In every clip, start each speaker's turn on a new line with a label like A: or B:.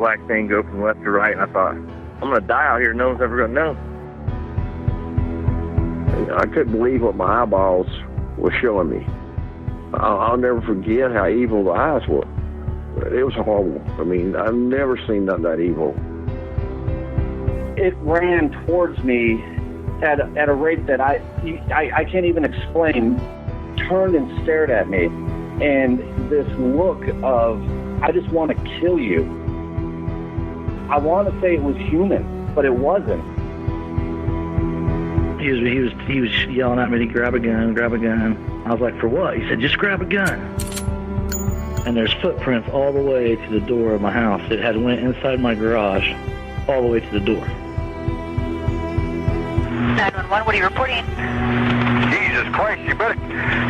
A: black thing go from left to right, and I thought, I'm going to die out here. No one's ever going to know.
B: I couldn't believe what my eyeballs were showing me. I'll never forget how evil the eyes were. It was horrible. I mean, I've never seen nothing that evil.
C: It ran towards me at a rate that I can't even explain. Turned and stared at me, and this look of, I just want to kill you. I want to say it was human, but it wasn't.
D: He was yelling at me to grab a gun, grab a gun. I was like, for what? He said, just grab a gun. And there's footprints all the way to the door of my house. It had went inside my garage, all the way to the door.
E: 911, what are you reporting?
F: Jesus Christ, you better...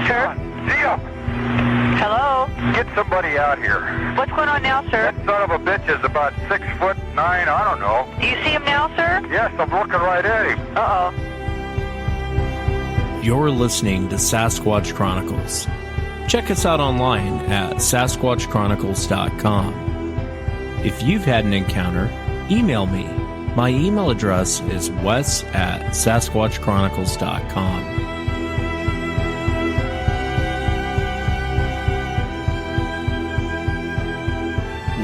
E: Sir?
F: Zia!
E: Hello?
F: Get somebody out here.
E: What's going on now, sir?
F: That son of a bitch is about 6'9", I don't know.
E: Do you see him now, sir?
F: Yes, I'm looking right at him.
E: Uh-oh.
G: You're listening to Sasquatch Chronicles. Check us out online at sasquatchchronicles.com. If you've had an encounter, email me. My email address is wes@sasquatchchronicles.com.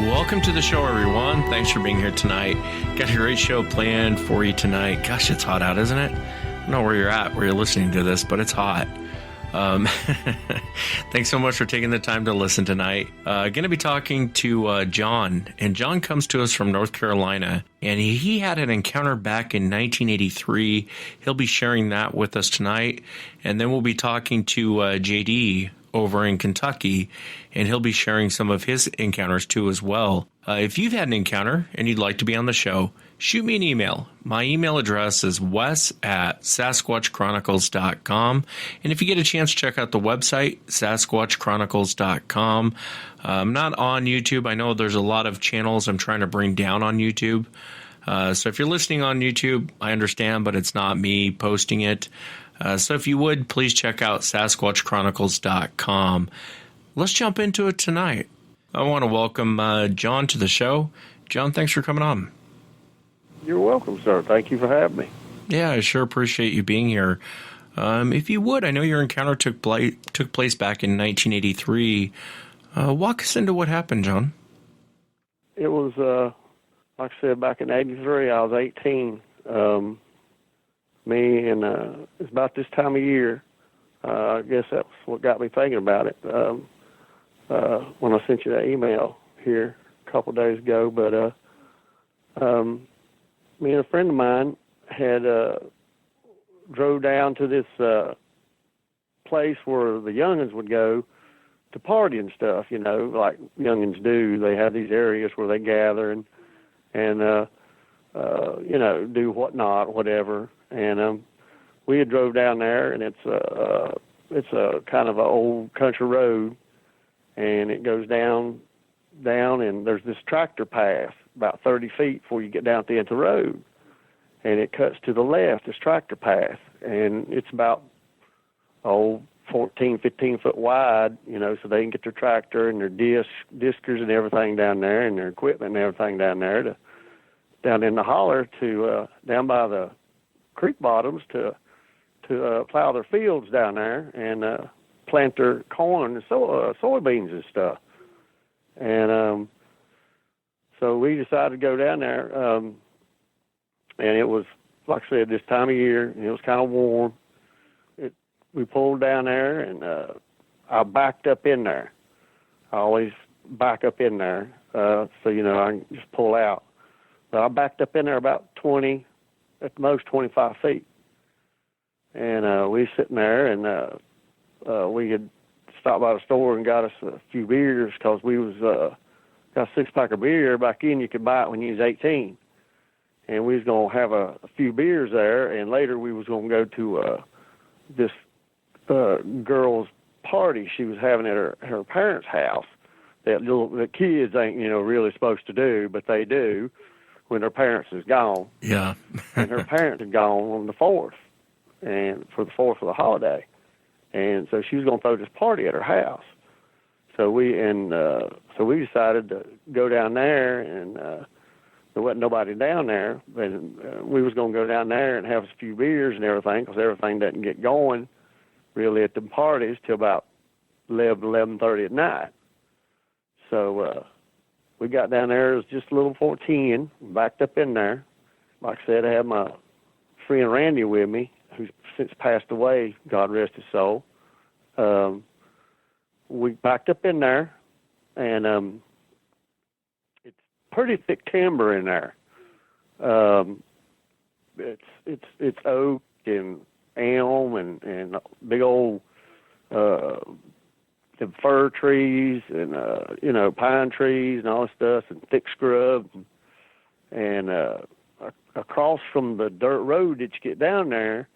G: Welcome to the show, everyone. Thanks for being here tonight. Got a great show planned for you tonight. Gosh, it's hot out, isn't it? I don't know where you're at, where you're listening to this, but it's hot. Thanks so much for taking the time to listen tonight. Going to be talking to John, and John comes to us from North Carolina, and he had an encounter back in 1983. He'll be sharing that with us tonight, and then we'll be talking to JD over in Kentucky, and he'll be sharing some of his encounters too as well. If you've had an encounter and you'd like to be on the show, shoot me an email. My email address is wes@sasquatchchronicles.com. And if you get a chance, check out the website, sasquatchchronicles.com. I'm not on YouTube. I know there's a lot of channels I'm trying to bring down on YouTube. So if you're listening on YouTube, I understand, but it's not me posting it. So if you would, please check out sasquatchchronicles.com. Let's jump into it tonight. I want to welcome John to the show. John, thanks for coming on.
B: You're welcome, sir. Thank you for having me.
G: Yeah, I sure appreciate you being here. If you would, I know your encounter took place back in 1983. Walk us into what happened, John.
B: It was, like I said, back in 83, I was 18. Me and it's about this time of year. I guess that's what got me thinking about it when I sent you that email here a couple of days ago. But me and a friend of mine had drove down to this place where the youngins would go to party and stuff, you know, like youngins do. They have these areas where they gather and you know, do whatnot, whatever. And we had drove down there, and it's a kind of an old country road, and it goes down, and there's this tractor path about 30 feet before you get down at the end of the road, and it cuts to the left, this tractor path, and it's about 14, 15 foot wide, you know, so they can get their tractor and their diskers and everything down there, and their equipment and everything down there to down in the holler to down by the creek bottoms to plow their fields down there and plant their corn and soybeans and stuff. And so we decided to go down there, and it was, like I said, this time of year, and it was kind of warm. We pulled down there, and I backed up in there. I always back up in there, so, you know, I can just pull out. But I backed up in there about 20, at the most 25 feet. And we were sitting there, and we had stopped by the store and got us a few beers because we was got a six-pack of beer back in. You could buy it when you was 18. And we was going to have a few beers there, and later we was going to go to this girl's party she was having at her parents' house that the kids ain't, you know, really supposed to do, but they do when their parents is gone.
G: Yeah.
B: And her parents had gone on the 4th, and for the 4th of the holiday. And so she was going to throw this party at her house. So we decided to go down there, and there wasn't nobody down there. But we was going to go down there and have a few beers and everything, because everything doesn't get going really at the parties till about 11:30 at night. So we got down there. It was just a little 14, backed up in there. Like I said, I had my friend Randy with me, who's since passed away, God rest his soul. We backed up in there, and it's pretty thick timber in there. It's oak and elm and big old the fir trees and pine trees and all this stuff, and thick scrub, and across from the dirt road that you get down there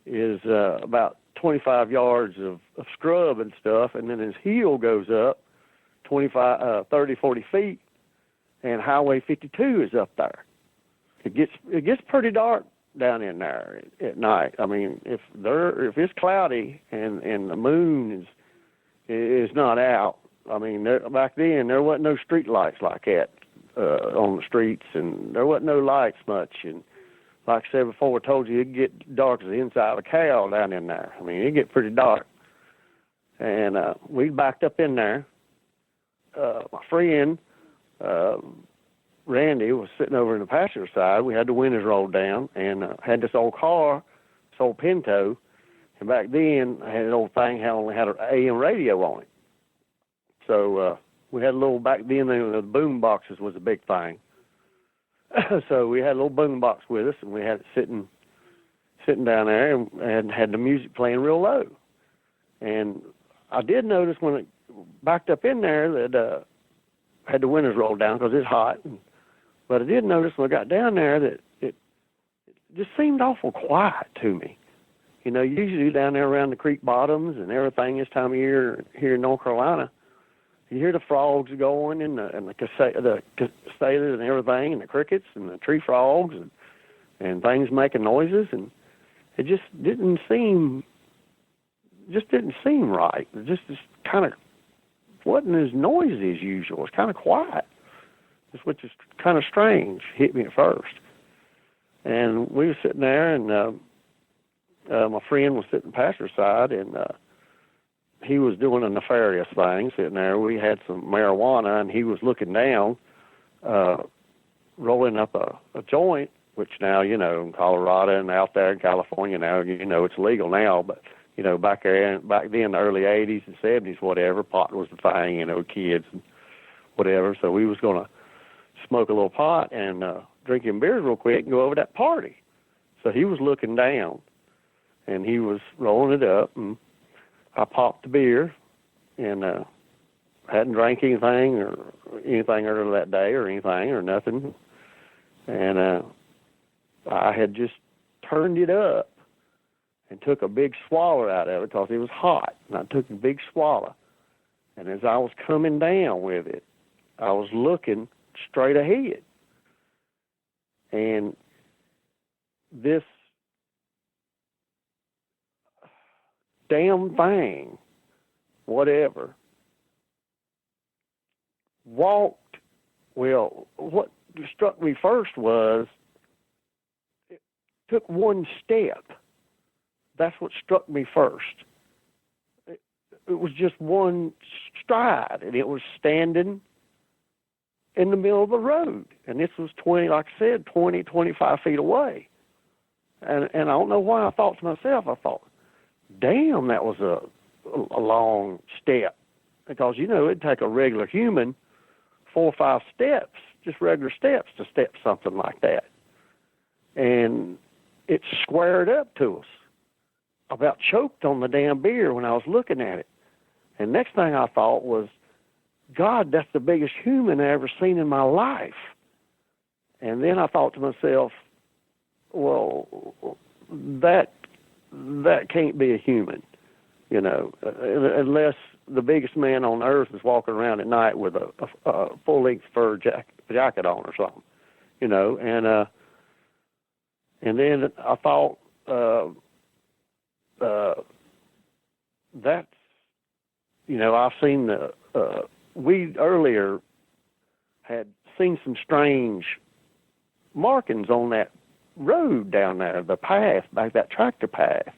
B: is about 25 yards of scrub and stuff, and then his hill goes up 30, 40 feet, and Highway 52 is up there. It gets pretty dark down in there at night. I mean, if it's cloudy and the moon is not out, I mean, back then there wasn't no street lights like that on the streets, and there wasn't no lights much. And like I said before, I told you it'd get dark as the inside of a cow down in there. I mean, it'd get pretty dark. And we backed up in there. My friend Randy was sitting over in the passenger side. We had the windows rolled down, and had this old car, this old Pinto. And back then, I had an old thing that only had an AM radio on it. So we had a little, back then, the boom boxes was a big thing. So we had a little boom box with us, and we had it sitting down there, and had the music playing real low. And I did notice when it backed up in there that had the windows rolled down because it's hot. But I did notice when I got down there that it just seemed awful quiet to me. You know, usually down there around the creek bottoms and everything this time of year here in North Carolina, you hear the frogs going and the cicadas and everything, and the crickets and the tree frogs and things making noises, and it just didn't seem right. It just kind of wasn't as noisy as usual. It's kind of quiet, which is kind of strange. Hit me at first, and we were sitting there, and my friend was sitting passenger side, and he was doing a nefarious thing sitting there. We had some marijuana, and he was looking down, rolling up a joint, which now, you know, in Colorado and out there in California now, you know, it's legal now, but, you know, back then, the early 80s and 70s, whatever, pot was the thing, you know, kids and whatever. So we was going to smoke a little pot and drink him beers real quick and go over to that party. So he was looking down, and he was rolling it up, and I popped the beer, and hadn't drank anything earlier that day or anything or nothing. And I had just turned it up and took a big swallow out of it because it was hot. And I took a big swallow. And as I was coming down with it, I was looking straight ahead. And this damn thing, whatever, walked. Well, what struck me first was it took one step. That's what struck me first. It was just one stride, and it was standing in the middle of the road. And this was 25 feet away. And I don't know why I thought to myself, I thought, damn, that was a long step. Because, you know, it'd take a regular human 4 or 5 steps, just regular steps, to step something like that. And it squared up to us. I about choked on the damn beer when I was looking at it. And next thing I thought was, God, that's the biggest human I ever seen in my life. And then I thought to myself, well, that can't be a human, you know, unless the biggest man on earth is walking around at night with a full-length fur jacket on or something, you know. And then I I've seen we earlier had seen some strange markings on that road down there, the path, like that tractor path.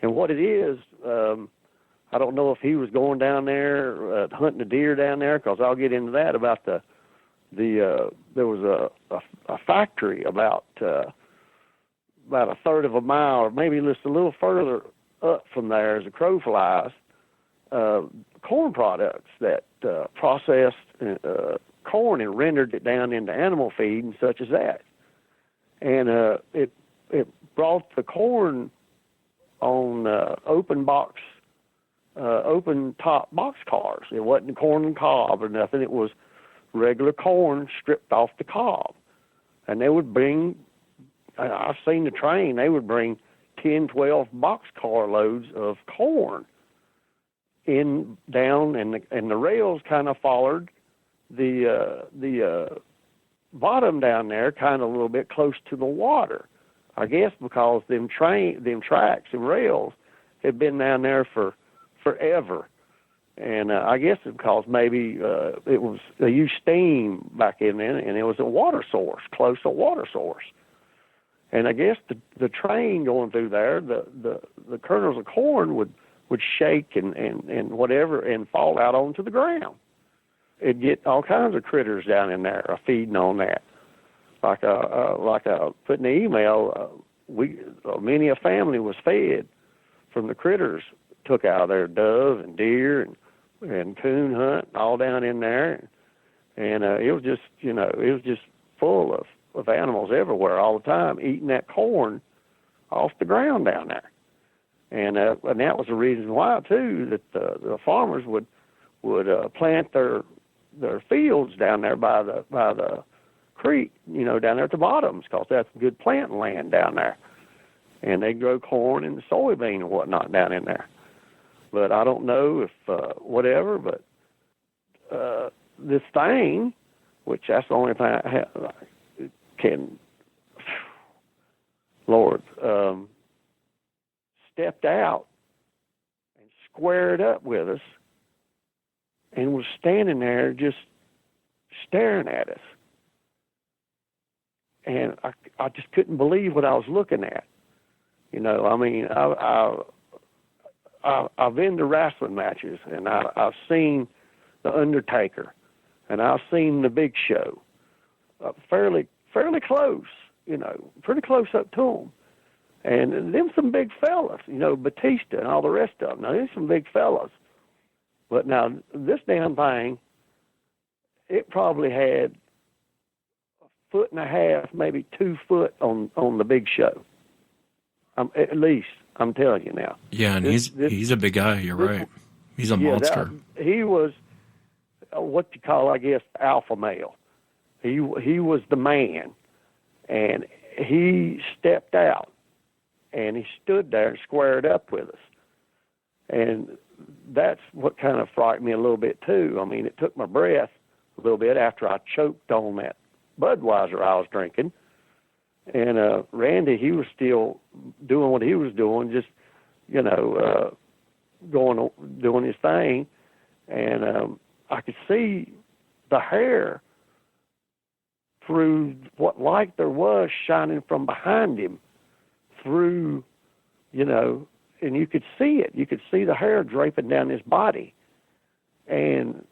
B: And what it is, I don't know if he was going down there hunting a deer down there, because I'll get into that about there was a factory about a third of a mile, or maybe just a little further up from there as a crow flies, corn products that processed corn and rendered it down into animal feed and such as that. And it brought the corn on open top box cars. It wasn't corn and cob or nothing. It was regular corn stripped off the cob. And they would bring, I've seen the train, they would bring 10, 12 boxcar loads of corn down, and the rails kind of followed the bottom down there, kind of a little bit close to the water. I guess because them tracks and rails had been down there for forever. And I guess it's because maybe they used steam back in then, and it was a water source, close to a water source. And I guess the train going through there, the kernels of corn would shake and whatever and fall out onto the ground. It'd get all kinds of critters down in there feeding on that. Like I put in the email, many a family was fed from the critters took out of there, dove and deer and coon hunt, all down in there. And it was just full of animals everywhere all the time, eating that corn off the ground down there. And that was the reason why, too, that the farmers would plant their fields down there by the creek, down there at the bottoms, because that's good planting land down there. And they grow corn and soybean and whatnot down in there. But I don't know if whatever, but this thing, which that's the only thing I can, Lord, stepped out and squared up with us and was standing there just staring at us. And I just couldn't believe what I was looking at. I mean, I've been to wrestling matches, and I've seen The Undertaker, and I've seen The Big Show, fairly close, pretty close up to them. And them some big fellas, Batista and all the rest of them. Now, there's some big fellas. But now, this damn thing, it probably had a foot and a half, maybe 2 foot on The Big Show. At least, I'm telling you now.
G: Yeah, and he's a big guy. You're right. He's a monster.
B: He was what you call, I guess, alpha male. He was the man, and he stepped out, and he stood there and squared up with us. And that's what kind of frightened me a little bit, too. I mean, it took my breath a little bit after I choked on that Budweiser I was drinking. And Randy, he was still doing what he was doing, just, doing his thing. And I could see the hair through what light there was shining from behind him through, and you could see it. You could see the hair draping down his body. And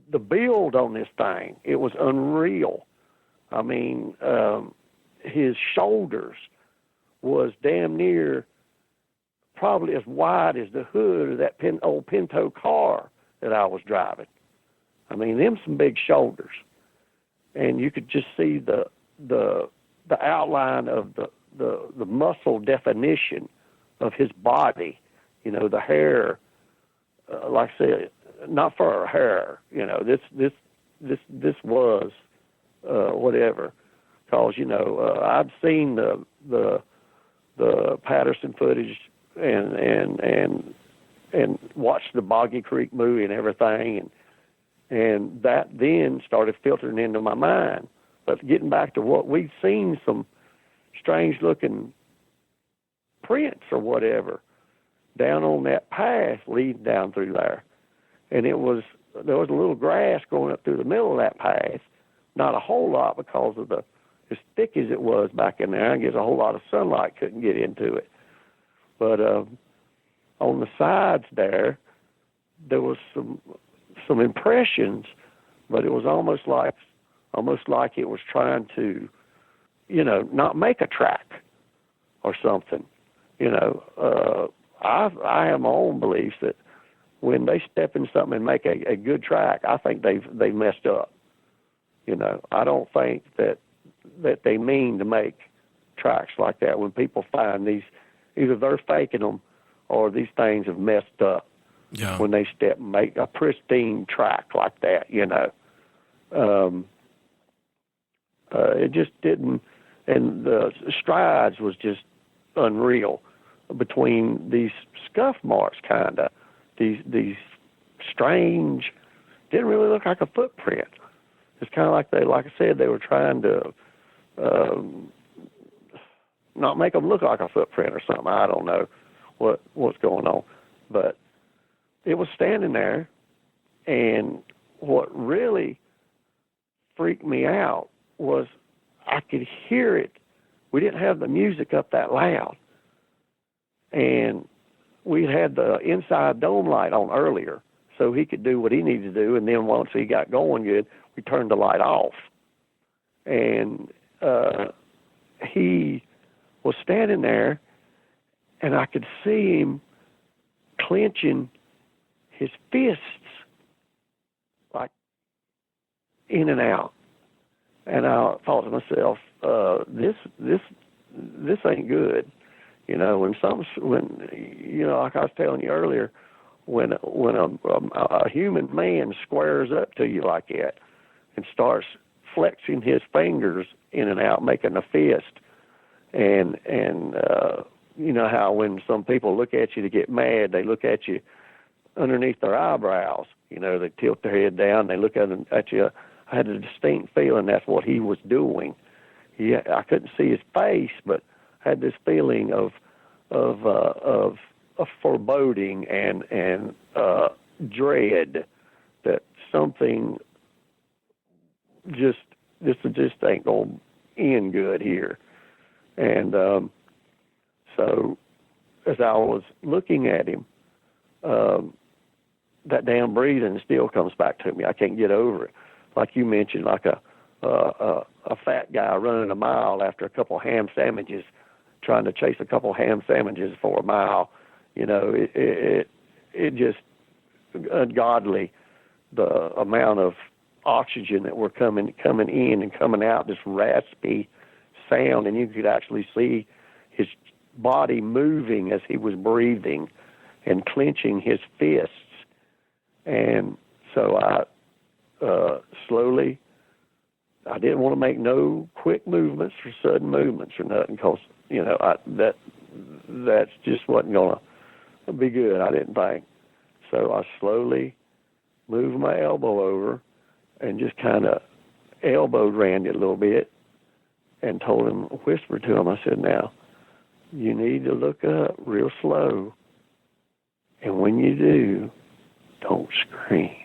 B: the build on this thing, it was unreal. I mean, his shoulders was damn near probably as wide as the hood of that old Pinto car that I was driving. I mean, them some big shoulders. And you could just see the outline of the muscle definition of his body. The hair, like I said, not fur hair. This was whatever, because I'd seen the Patterson footage and watched the Boggy Creek movie and everything, and that then started filtering into my mind. But getting back to what we'd seen, some strange looking prints or whatever down on that path leading down through there. And there was a little grass going up through the middle of that path, not a whole lot because of as thick as it was back in there. I guess a whole lot of sunlight couldn't get into it. But on the sides there was some impressions, but it was almost like it was trying to, not make a track or something. I have my own beliefs that when they step in something and make a good track, I think they've messed up. I don't think that they mean to make tracks like that. When people find these, either they're faking them or these things have messed up.
G: Yeah.
B: When they step and make a pristine track like that, it just didn't. And the strides was just unreal between these scuff marks, kind of. These strange, didn't really look like a footprint. It's kind of like like I said, they were trying to not make them look like a footprint or something. I don't know what's going on, but it was standing there, and what really freaked me out was I could hear it. We didn't have the music up that loud, and we had the inside dome light on earlier, so he could do what he needed to do, and then once he got going good, we turned the light off. And he was standing there, and I could see him clenching his fists, like in and out. And I thought to myself, this ain't good. Like I was telling you earlier, when a human man squares up to you like that and starts flexing his fingers in and out, making a fist, and how when some people look at you to get mad, they look at you underneath their eyebrows. They tilt their head down, they look at you. I had a distinct feeling that's what he was doing. I couldn't see his face, but I had this feeling of foreboding and dread that something this ain't gonna end good here. And so as I was looking at him, that damn breathing still comes back to me. I can't get over it. Like you mentioned, like a fat guy running a mile after a couple ham sandwiches, trying to chase a couple ham sandwiches for a mile. It just ungodly, the amount of oxygen that were coming in and coming out, this raspy sound, and you could actually see his body moving as he was breathing and clenching his fists. And so I slowly, I didn't want to make no quick movements or sudden movements or nothing, because that's just wasn't gonna be good, I didn't think. So I slowly moved my elbow over and just kind of elbowed Randy a little bit and told him, whispered to him, I said, now, you need to look up real slow, and when you do, don't scream.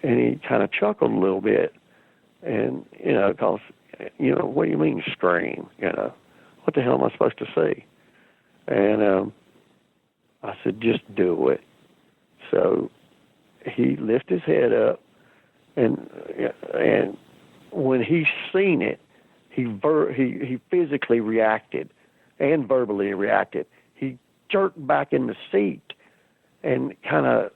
B: And he kind of chuckled a little bit, and, because, what do you mean scream? What the hell am I supposed to say? And I said, just do it. So he lifted his head up, and when he seen it, he physically reacted and verbally reacted. He jerked back in the seat, and kind of,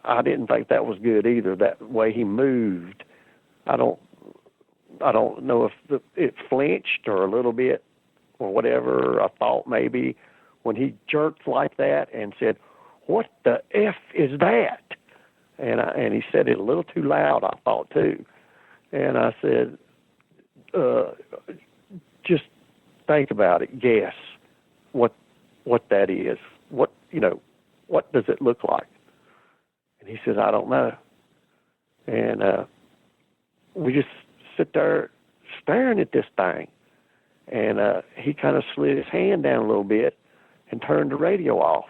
B: I didn't think that was good either, that way he moved. I don't know if it flinched or a little bit or whatever. I thought maybe when he jerked like that and said, what the F is that? And he said it a little too loud, I thought, too. And I said, just think about it, guess what that is. What does it look like? And he says, I don't know. And we just sit there staring at this thing. And he kind of slid his hand down a little bit and turned the radio off.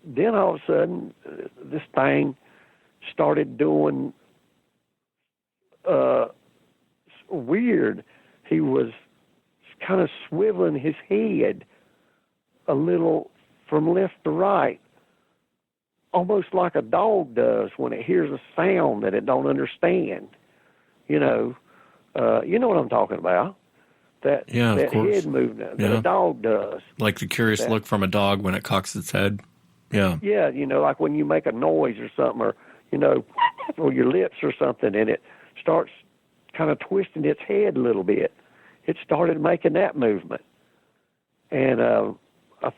B: Then all of a sudden, this thing started doing weird. He was kind of swiveling his head a little from left to right, almost like a dog does when it hears a sound that it don't understand. You know what I'm talking about. That head movement that a dog does.
G: Like the curious look from a dog when it cocks its head. Yeah.
B: Yeah, like when you make a noise or something, or, or your lips or something, and it starts kind of twisting its head a little bit. It started making that movement. And I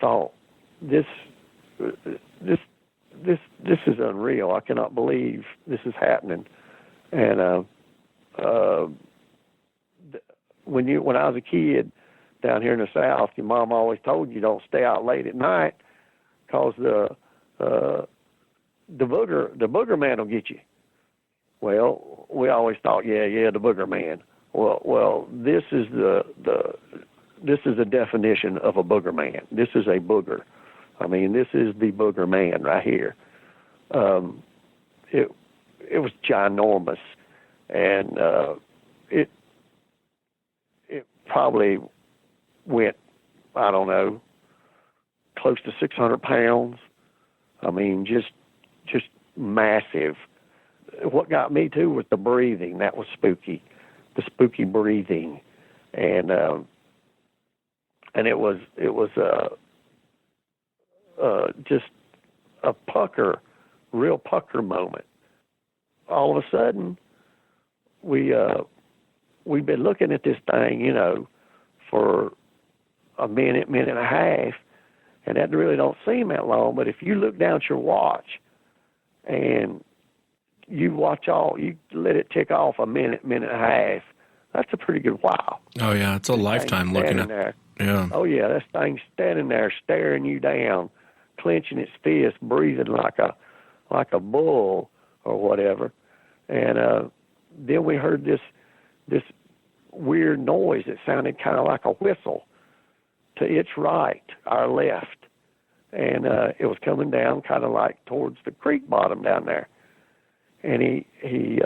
B: thought, this is unreal. I cannot believe this is happening. And when I was a kid down here in the South, your mom always told you don't stay out late at night because the Boogerman will get you. Well, we always thought, the Boogerman. Well, this is the definition of a Boogerman. This is a booger. I mean, this is the Boogerman right here. It was ginormous, and it probably went, I don't know, close to 600 pounds. I mean, just massive. What got me too was the breathing. That was spooky, the spooky breathing, and it was just a real pucker moment. All of a sudden, we've been looking at this thing, for a minute and a half, and that really don't seem that long. But if you look down at your watch and you let it tick off a minute and a half, that's a pretty good while.
G: Oh yeah, it's a lifetime looking at.
B: There.
G: Yeah.
B: Oh yeah, this thing's standing there staring you down, clenching its fist, breathing like a bull or whatever. And then we heard this weird noise. It sounded kind of like a whistle to its right, our left. And it was coming down kind of like towards the creek bottom down there. And he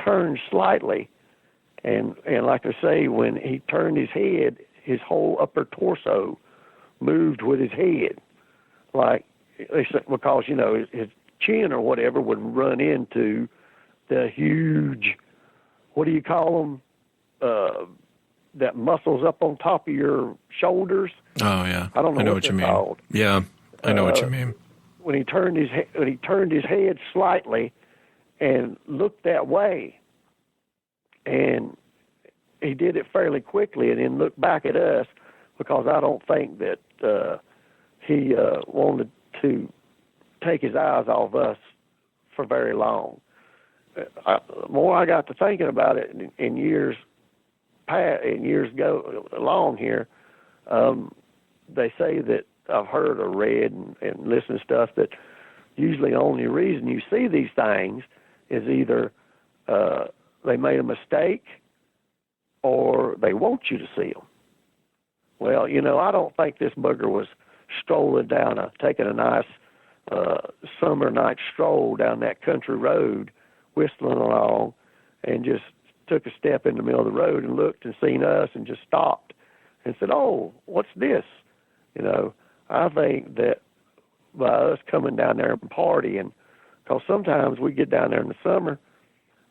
B: turned slightly. And like I say, when he turned his head, his whole upper torso moved with his head. Like, because, his chin or whatever would run into the huge, what do you call them? That muscles up on top of your shoulders.
G: Oh yeah,
B: I don't know what
G: you mean.
B: Called.
G: Yeah, I know what you mean.
B: When he turned his head slightly and looked that way, and he did it fairly quickly, and then looked back at us, because I don't think that he wanted to take his eyes off us for very long. The more I got to thinking about it in years go along here, they say that I've heard or read and listened to stuff that usually the only reason you see these things is either they made a mistake or they want you to see them. Well, I don't think this booger was strolling down, taking a nice summer night stroll down that country road, whistling along, and just took a step in the middle of the road and looked and seen us and just stopped and said, "Oh, what's this?" I think that by us coming down there and partying, because sometimes we get down there in the summer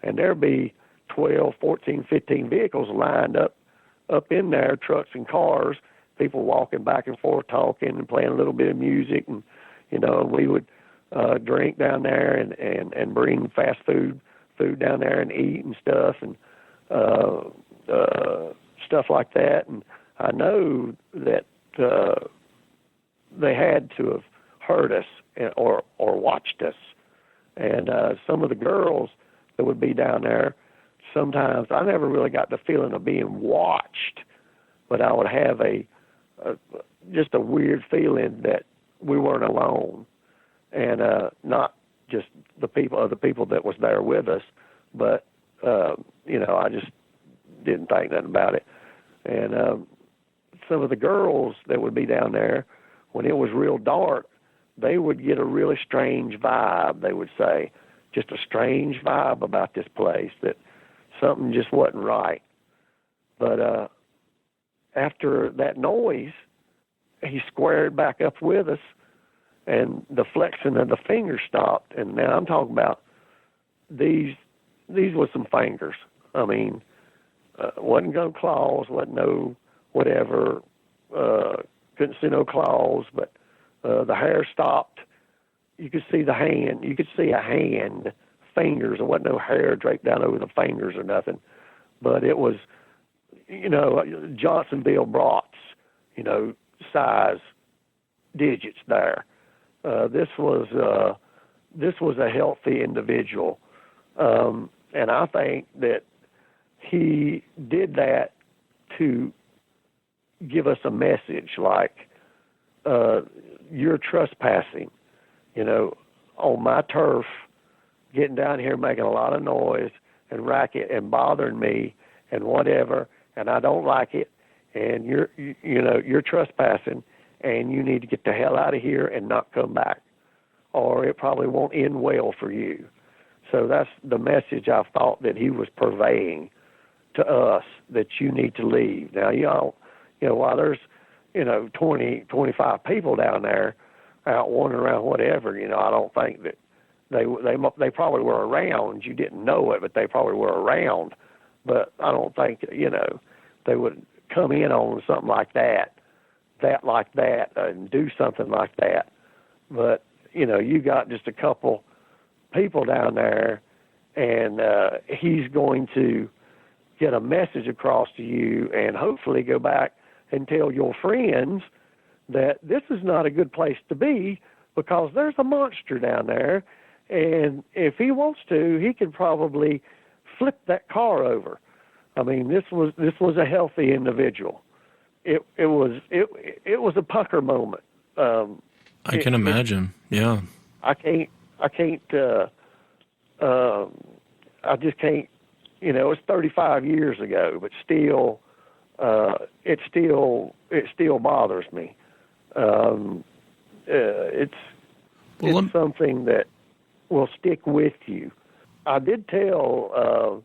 B: and there'll be 12, 14, 15 vehicles lined up in there, trucks and cars, people walking back and forth, talking and playing a little bit of music, and we would drink down there and bring fast food down there and eat and stuff and stuff like that. And I know that they had to have heard us or watched us. And some of the girls that would be down there, sometimes I never really got the feeling of being watched, but I would have just a weird feeling that we weren't alone, and not just other people that was there with us, but I just didn't think nothing about it. And some of the girls that would be down there, when it was real dark, they would get a really strange vibe, they would say. Just a strange vibe about this place, that something just wasn't right. But after that noise, he squared back up with us, and the flexing of the fingers stopped. And now I'm talking about these were some fingers. I mean, wasn't no claws, wasn't no whatever, couldn't see no claws, but the hair stopped. You could see the hand. You could see a hand, fingers. There wasn't no hair draped down over the fingers or nothing. But it was, Johnsonville brats, size digits there. This was a healthy individual. And I think that he did that to give us a message like, you're trespassing, on my turf, getting down here making a lot of noise and racket and bothering me and whatever, and I don't like it, and you're trespassing, and you need to get the hell out of here and not come back, or it probably won't end well for you. So that's the message I thought that he was purveying to us, that you need to leave. Now, while there's, 20, 25 people down there out wandering around, whatever, I don't think that they probably were around. You didn't know it, but they probably were around. But I don't think, they would come in on something like that, and do something like that. But, you got just a couple people down there, and he's going to get a message across to you and hopefully go back and tell your friends that this is not a good place to be, because there's a monster down there, and if he wants to, he can probably flip that car over. I mean, this was a healthy individual. It was a pucker moment.
G: I can imagine. Yeah.
B: I just can't. It's 35 years ago, but still, it still bothers me. It's something that will stick with you. I did tell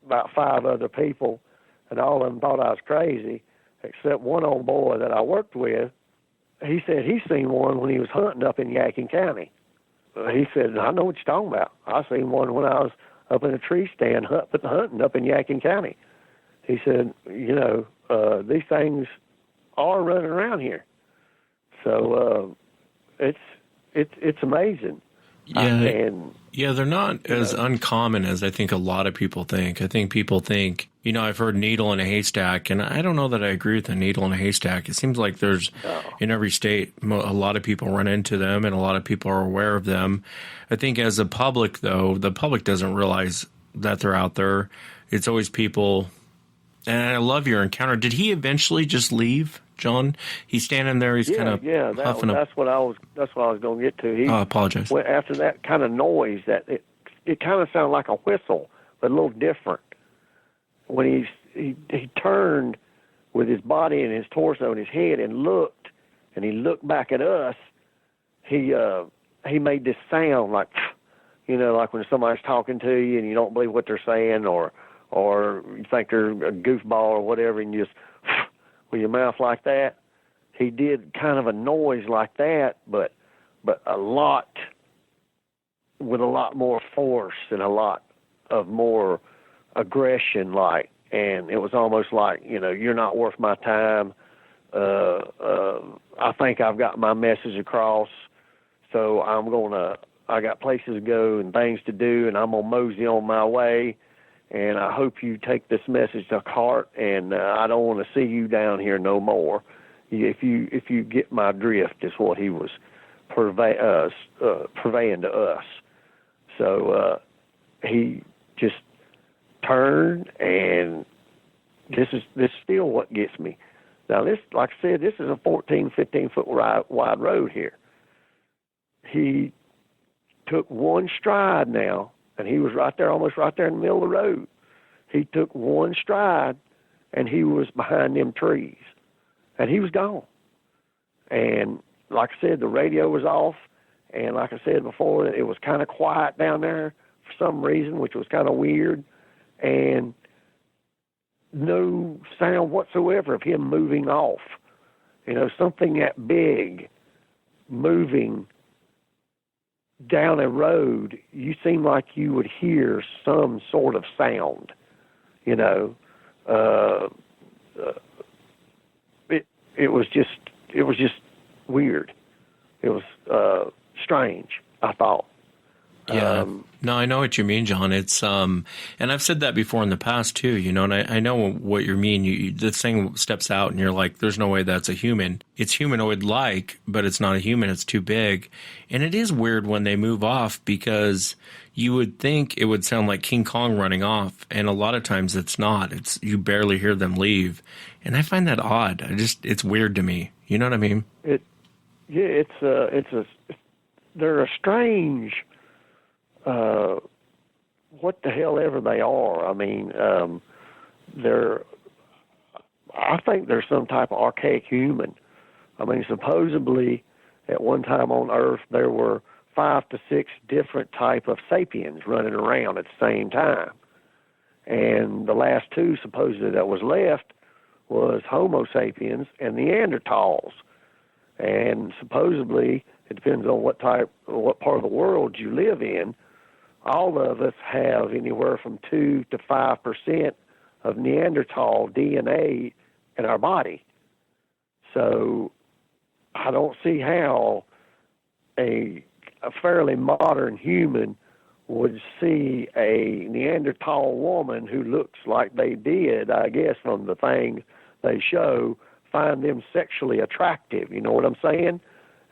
B: about 5 other people, and all of them thought I was crazy, except one old boy that I worked with. He said he seen one when he was hunting up in Yadkin County. He said, I know what you're talking about. I seen one when I was up in a tree stand hunting up in Yadkin County. He said, these things are running around here. So it's amazing.
G: Yeah, they're not as uncommon as I think a lot of people think. I think people think, I've heard needle in a haystack, and I don't know that I agree with the needle in a haystack. It seems like there's, in every state, a lot of people run into them, and a lot of people are aware of them. I think as a public, though, the public doesn't realize that they're out there. It's always people, and I love your encounter. Did he eventually just leave, John? He's standing there. He's kind of huffing up.
B: That's what I was going to get to.
G: I apologize.
B: After that kind of noise, that it kind of sounded like a whistle, but a little different. When he turned with his body and his torso and his head and he looked back at us, he made this sound like, like when somebody's talking to you and you don't believe what they're saying, or you think they're a goofball or whatever, and you just with your mouth like that. He did kind of a noise like that, but a lot with a lot more force and a lot of more aggression, and it was almost like, you're not worth my time. I think I've got my message across, so I got places to go and things to do, and I'm gonna mosey on my way. And I hope you take this message to heart, and I don't want to see you down here no more. If you get my drift, is what he was purveying to us. So he just turned, and this is still what gets me. Now, this, like I said, this is a 14, 15-foot wide road here. He took one stride now, and he was right there, almost right there in the middle of the road. He took one stride, and he was behind them trees. and he was gone. And like I said, the radio was off, and like I said before, it was kind of quiet down there for some reason, which was kind of weird, and no sound whatsoever of him moving off. You know, something that big moving down a road, you seem like you would hear some sort of sound, you know. It was just weird. It was strange, I thought.
G: Yeah. No, I know what you mean, John. It's and I've said that before in the past too, you know, and I know what you mean. The thing steps out and you're like, there's no way that's a human. It's humanoid-like, but it's not a human. It's too big. And it is weird when they move off, because you would think it would sound like King Kong running off, and a lot of times it's not. It's, you barely hear them leave. And I find that odd. It's weird to me. You know what I mean?
B: They're a strange, what the hell ever they are. I mean, I think they're some type of archaic human. I mean, supposedly at one time on Earth there were 5 to 6 different type of sapiens running around at the same time. And the last 2 supposedly that was left was Homo sapiens and Neanderthals. And supposedly, it depends on what part of the world you live in, all of us have anywhere from 2 to 5% of Neanderthal DNA in our body. So I don't see how a fairly modern human would see a Neanderthal woman who looks like they did, I guess, from the thing they show, find them sexually attractive, you know what I'm saying?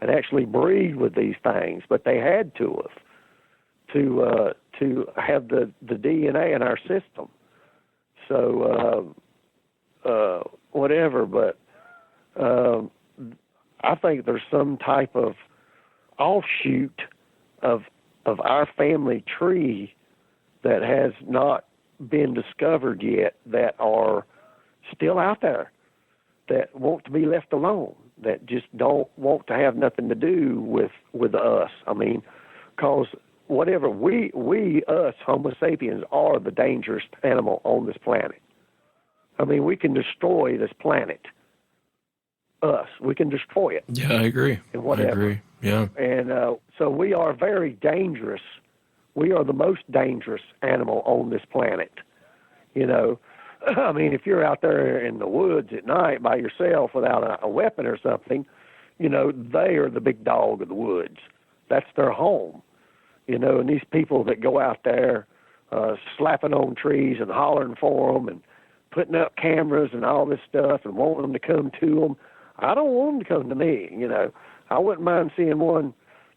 B: And actually breed with these things, but they had to have the DNA in our system. So whatever, but I think there's some type of offshoot of our family tree that has not been discovered yet, that are still out there, that want to be left alone, that just don't want to have nothing to do with us. I mean, because whatever, we, us, Homo sapiens, are the dangerous animal on this planet. I mean, we can destroy this planet. Us, we can destroy it.
G: Yeah, I agree.
B: And whatever.
G: I agree, yeah.
B: And so we are very dangerous. We are the most dangerous animal on this planet, you know. I mean, if you're out there in the woods at night by yourself without a weapon or something, you know, they are the big dog of the woods. That's their home, you know. And these people that go out there slapping on trees and hollering for them and putting up cameras and all this stuff and wanting them to come to them, I don't want them to come to me, you know. I wouldn't mind seeing one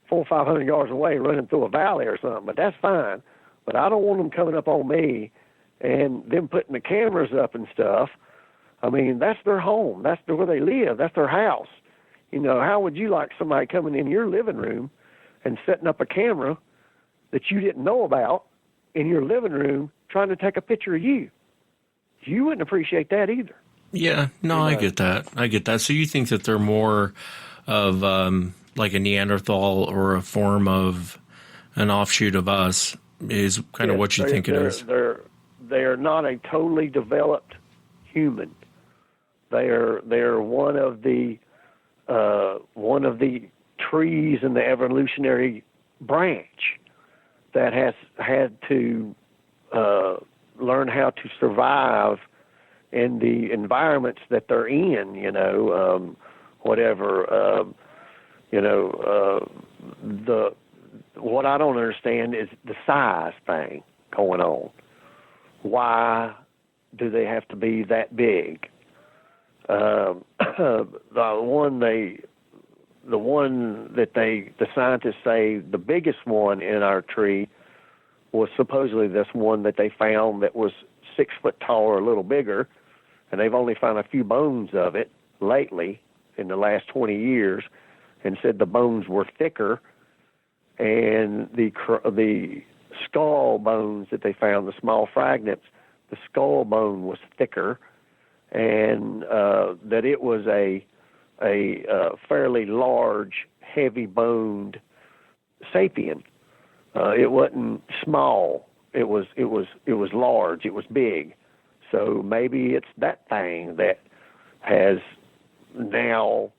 B: 400 or 500 yards away running through a valley or something, but that's fine. But I don't want them coming up on me and them putting the cameras up and stuff. I mean, that's their home. That's where they live. That's their house. You know, how would you like somebody coming in your living room and setting up a camera that you didn't know about in your living room trying to take a picture of you? You wouldn't appreciate that either.
G: Yeah, no, I get that. I get that. So you think that they're more of like a Neanderthal or a form of an offshoot of us is kind of what you think it is?
B: They are not a totally developed human. They are one of the trees in the evolutionary branch that has had to learn how to survive in the environments that they're in. You know, what I don't understand is the size thing going on. Why do they have to be that big? The scientists say the biggest one in our tree was supposedly this one that they found that was 6 foot tall or a little bigger, and they've only found a few bones of it lately in the last 20 years, and said the bones were thicker, and the skull bones that they found, the small fragments, the skull bone was thicker, and that it was a fairly large, heavy-boned sapien. It wasn't small. It was large. It was big. So maybe it's that thing that has now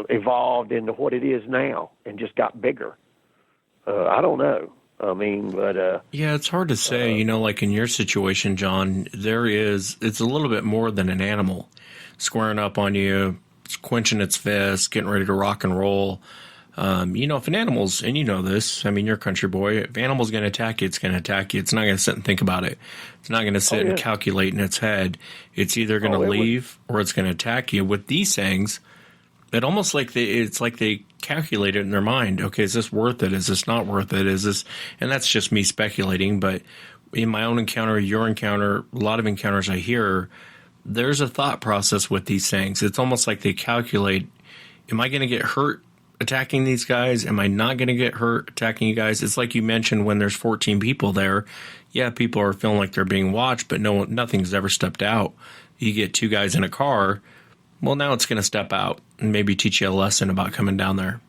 B: evolved into what it is now and just got bigger. I don't know. I mean, but
G: yeah, it's hard to say. You know, like in your situation, John, it's a little bit more than an animal squaring up on you, quenching its fist, getting ready to rock and roll. You know, if an animal's, and you know this, I mean, you're a country boy, if an animal's going to attack you, it's going to attack you. It's not going to sit and think about it. It's not going to sit and calculate in its head. It's either going to leave or it's going to attack you. With these things, it almost like it's like they calculate it in their mind. Okay, is this worth it? Is this not worth it? Is this, and that's just me speculating, but in my own encounter, your encounter, a lot of encounters I hear, there's a thought process with these things. It's almost like they calculate, am I going to get hurt attacking these guys? Am I not going to get hurt attacking you guys? It's like you mentioned when there's 14 people there. Yeah, people are feeling like they're being watched, but nothing's ever stepped out. You get two guys in a car, well, now it's going to step out and maybe teach you a lesson about coming down there.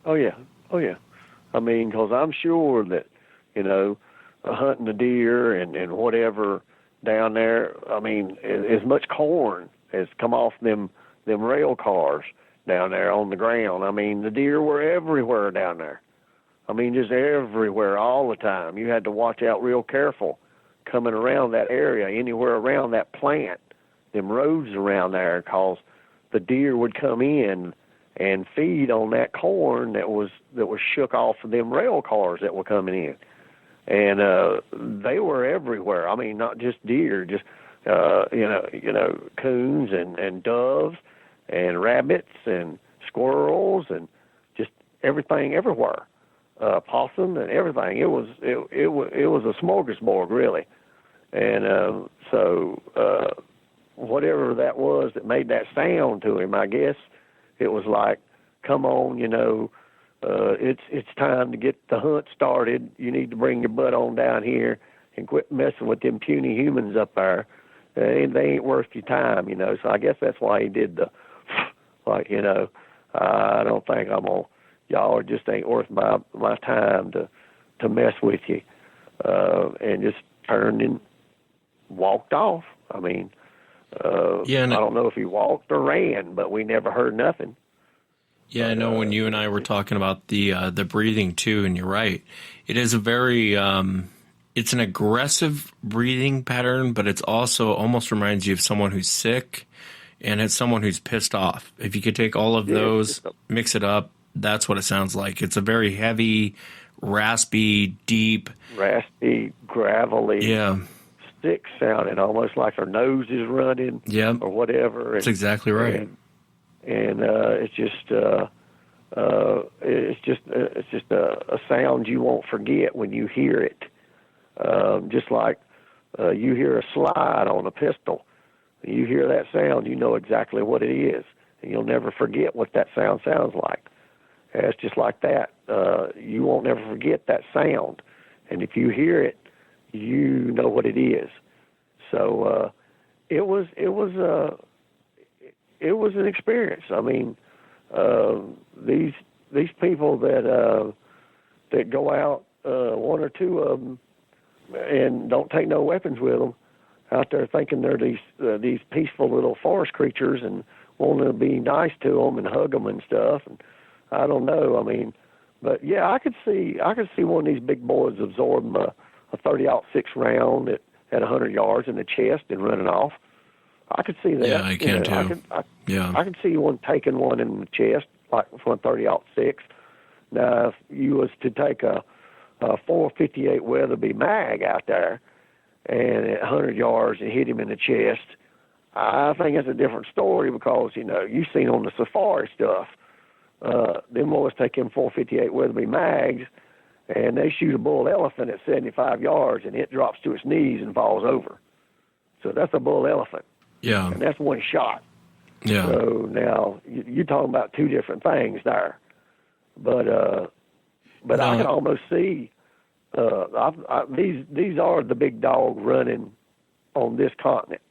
B: Oh, yeah. I mean, because I'm sure that, you know, hunting a deer and whatever down there, I mean, as much corn has come off them rail cars down there on the ground. I mean, the deer were everywhere down there. I mean, just everywhere all the time. You had to watch out real careful coming around that area, anywhere around that plant, them roads around there, because the deer would come in and feed on that corn that was shook off of them rail cars that were coming in. And they were everywhere. I mean, not just deer, just you know, coons and doves and rabbits and squirrels and just everything everywhere, possum and everything. It was a smorgasbord, really. And so whatever that was that made that sound to him, I guess it was like, come on, you know, it's time to get the hunt started. You need to bring your butt on down here and quit messing with them puny humans up there. They ain't worth your time, you know. So I guess that's why he did the, like, you know, I don't think y'all just ain't worth my time to mess with you. And just turned and walked off. I mean, I don't know if he walked or ran, but we never heard nothing.
G: Yeah, I know when you and I were talking about the breathing too, and you're right. It is a very it's an aggressive breathing pattern, but it's also almost reminds you of someone who's sick, and it's someone who's pissed off. If you could take all of those, mix it up, that's what it sounds like. It's a very heavy, raspy, deep, gravelly, sick sounding, almost like her nose is running, or whatever. That's exactly right.
B: And it's just a sound you won't forget when you hear it. Just like you hear a slide on a pistol, you hear that sound, you know exactly what it is, and you'll never forget what that sound sounds like. And it's just like that. You won't never forget that sound, and if you hear it, you know what it is. So it was an experience. I mean, these people that go out, one or two of them, and don't take no weapons with them, out there thinking they're these peaceful little forest creatures and wanting to be nice to them and hug them and stuff. And I don't know. I mean, but yeah, I could see one of these big boys absorbing a 30-06 round at 100 yards in the chest and running off. I could see that.
G: Yeah, I can too.
B: I could see one taking one in the chest, like from a 30-06. Now, if you was to take a 458 Weatherby mag out there and at 100 yards and hit him in the chest, I think it's a different story, because, you know, you've seen on the safari stuff, them boys take them 458 Weatherby mags and they shoot a bull elephant at 75 yards and it drops to its knees and falls over. So that's a bull elephant.
G: Yeah.
B: And that's one shot.
G: Yeah.
B: So now you're talking about two different things there. But I can almost see these are the big dogs running on this continent.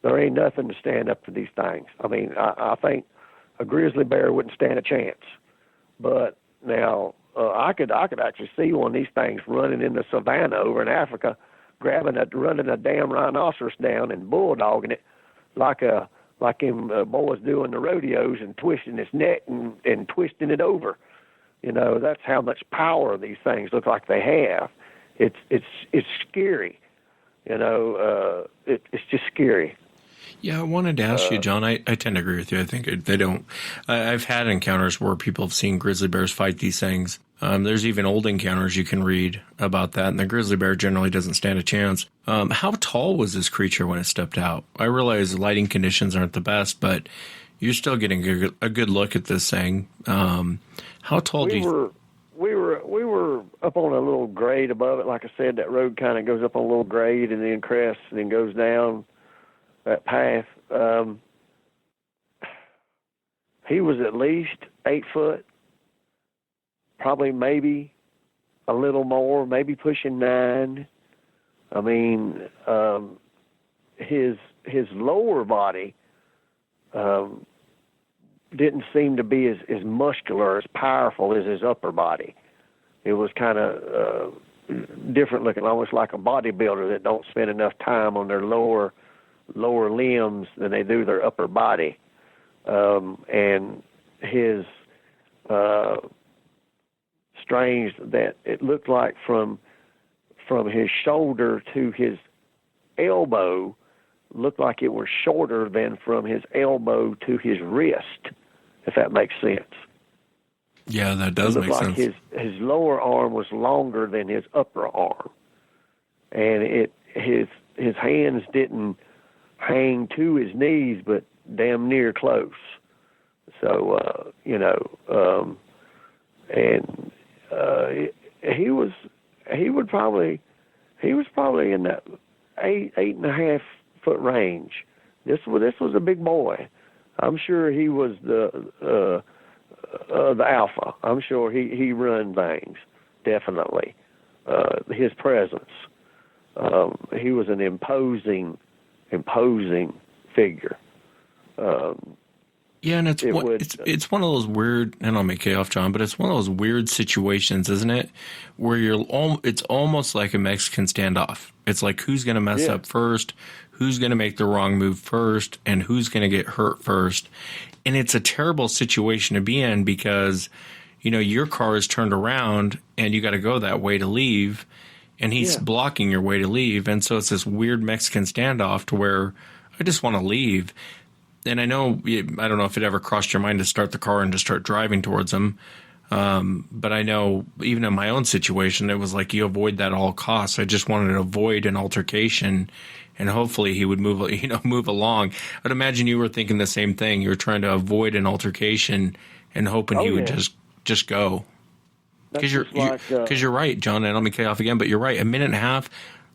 B: There ain't nothing to stand up to these things. I mean, I think a grizzly bear wouldn't stand a chance. But now I could actually see one of these things running in the savannah over in Africa, running a damn rhinoceros down and bulldogging it like them boys do in the rodeos and twisting its neck and twisting it over. You know, that's how much power these things look like they have. It's scary. You know, it's just scary.
G: Yeah, I wanted to ask you, John. I tend to agree with you. I think they don't. I've had encounters where people have seen grizzly bears fight these things. There's even old encounters you can read about that, and the grizzly bear generally doesn't stand a chance. How tall was this creature when it stepped out? I realize lighting conditions aren't the best, but you're still getting a good look at this thing. How tall do you?
B: We were up on a little grade above it. Like I said, that road kind of goes up on a little grade and then crests and then goes down that path. He was at least 8 foot, probably maybe a little more, maybe pushing 9. I mean, his lower body didn't seem to be as muscular, as powerful as his upper body. It was kind of different looking, almost like a bodybuilder that don't spend enough time on their lower limbs than they do their upper body. And his strange that it looked like from his shoulder to his elbow looked like it was shorter than from his elbow to his wrist, if that makes sense.
G: Yeah, that does make sense.
B: His lower arm was longer than his upper arm, and his hands didn't hang to his knees, but damn near close. So he was probably in that 8.5 foot range. This was a big boy. I'm sure he was the alpha. I'm sure he run things, definitely. His presence. He was an imposing figure.
G: Yeah, and it's one of those weird, and I'll make it off, John, but it's one of those weird situations, isn't it? Where it's almost like a Mexican standoff. It's like who's going to mess up first, who's going to make the wrong move first, and who's going to get hurt first. And it's a terrible situation to be in because, you know, your car is turned around and you got to go that way to leave, and he's blocking your way to leave. And so it's this weird Mexican standoff to where I just want to leave. And I don't know if it ever crossed your mind to start the car and to start driving towards him. But I know even in my own situation, it was like you avoid that at all costs. I just wanted to avoid an altercation, and hopefully he would move along. I'd imagine you were thinking the same thing. You were trying to avoid an altercation and hoping he would just go. Because you're right, John. And let me cut you off again, but you're right. A minute and a half.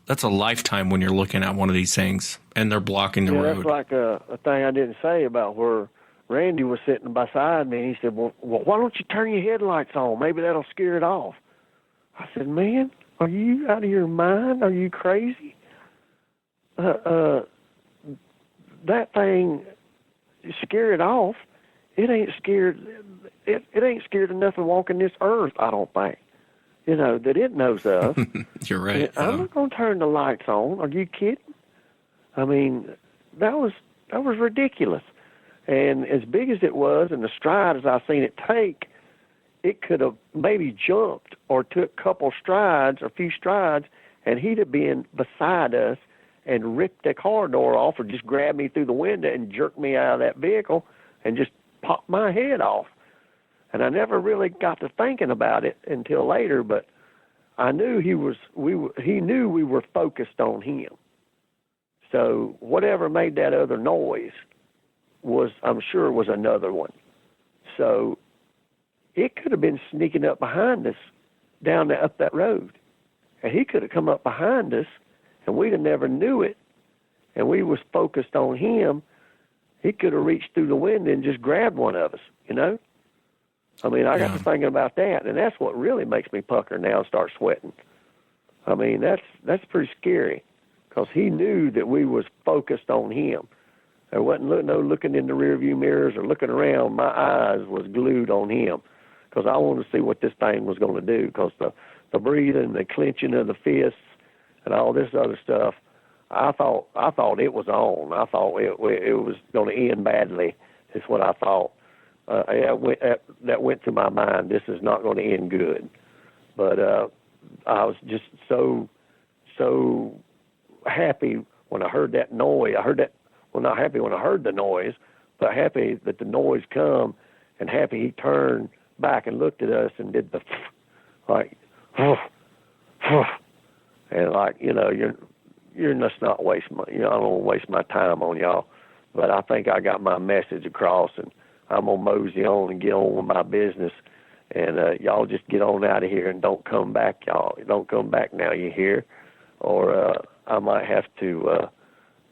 G: That's a lifetime when you're looking at one of these things and they're blocking the road.
B: That's like a thing I didn't say about where Randy was sitting beside me. And he said, well, why don't you turn your headlights on? Maybe that'll scare it off. I said, man, are you out of your mind? Are you crazy? That thing, scare it off. It ain't scared. It ain't scared enough of walking this earth, I don't think. You know, that it knows of.
G: You're right.
B: I'm not going to turn the lights on. Are you kidding? I mean, that was ridiculous. And as big as it was and the strides I seen it take, it could have maybe jumped or took a few strides, and he'd have been beside us and ripped the car door off or just grabbed me through the window and jerked me out of that vehicle and just popped my head off. And I never really got to thinking about it until later, but I knew he knew we were focused on him. So whatever made that other noise I'm sure was another one. So it could have been sneaking up behind us up that road. And he could have come up behind us and we'd have never knew it. And we was focused on him. He could have reached through the window and just grabbed one of us, you know? I mean, I got to thinking about that, and that's what really makes me pucker now and start sweating. I mean, that's pretty scary, because he knew that we was focused on him. There wasn't no looking in the rearview mirrors or looking around. My eyes was glued on him, because I wanted to see what this thing was going to do, because the breathing, the clenching of the fists, and all this other stuff, I thought it was on. I thought it was going to end badly. Is what I thought. That went through my mind. This is not going to end good. But I was just so happy when I heard that noise. Not happy when I heard the noise, but happy that the noise come, and happy he turned back and looked at us and did the like, and like, you're just not wasting I don't want to waste my time on y'all, but I think I got my message across, and I'm gonna mosey on and get on with my business, and y'all just get on out of here and don't come back, y'all. Don't come back now, you hear, or I might have to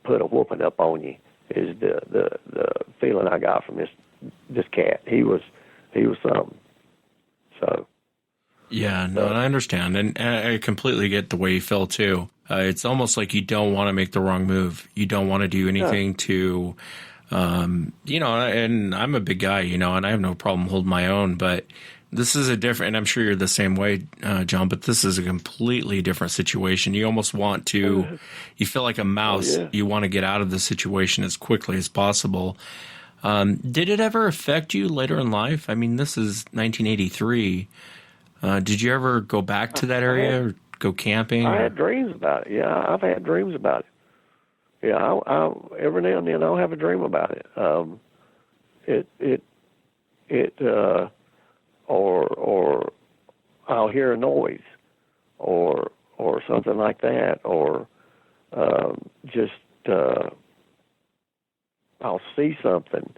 B: put a whooping up on you. Is the feeling I got from this cat. He was something. So.
G: Yeah, no, I understand, and I completely get the way you feel too. It's almost like you don't want to make the wrong move. You don't want to do anything to, and I'm a big guy, and I have no problem holding my own, but this is a different, and I'm sure you're the same way, John, but this is a completely different situation. You almost want to, you feel like a mouse. Oh, yeah. You want to get out of the situation as quickly as possible. Did it ever affect you later in life? I mean, this is 1983. Did you ever go back to that area or go camping?
B: I had dreams about it. Yeah, I've had dreams about it. Yeah, I every now and then I'll have a dream about it. Or I'll hear a noise, or something like that, or I'll see something,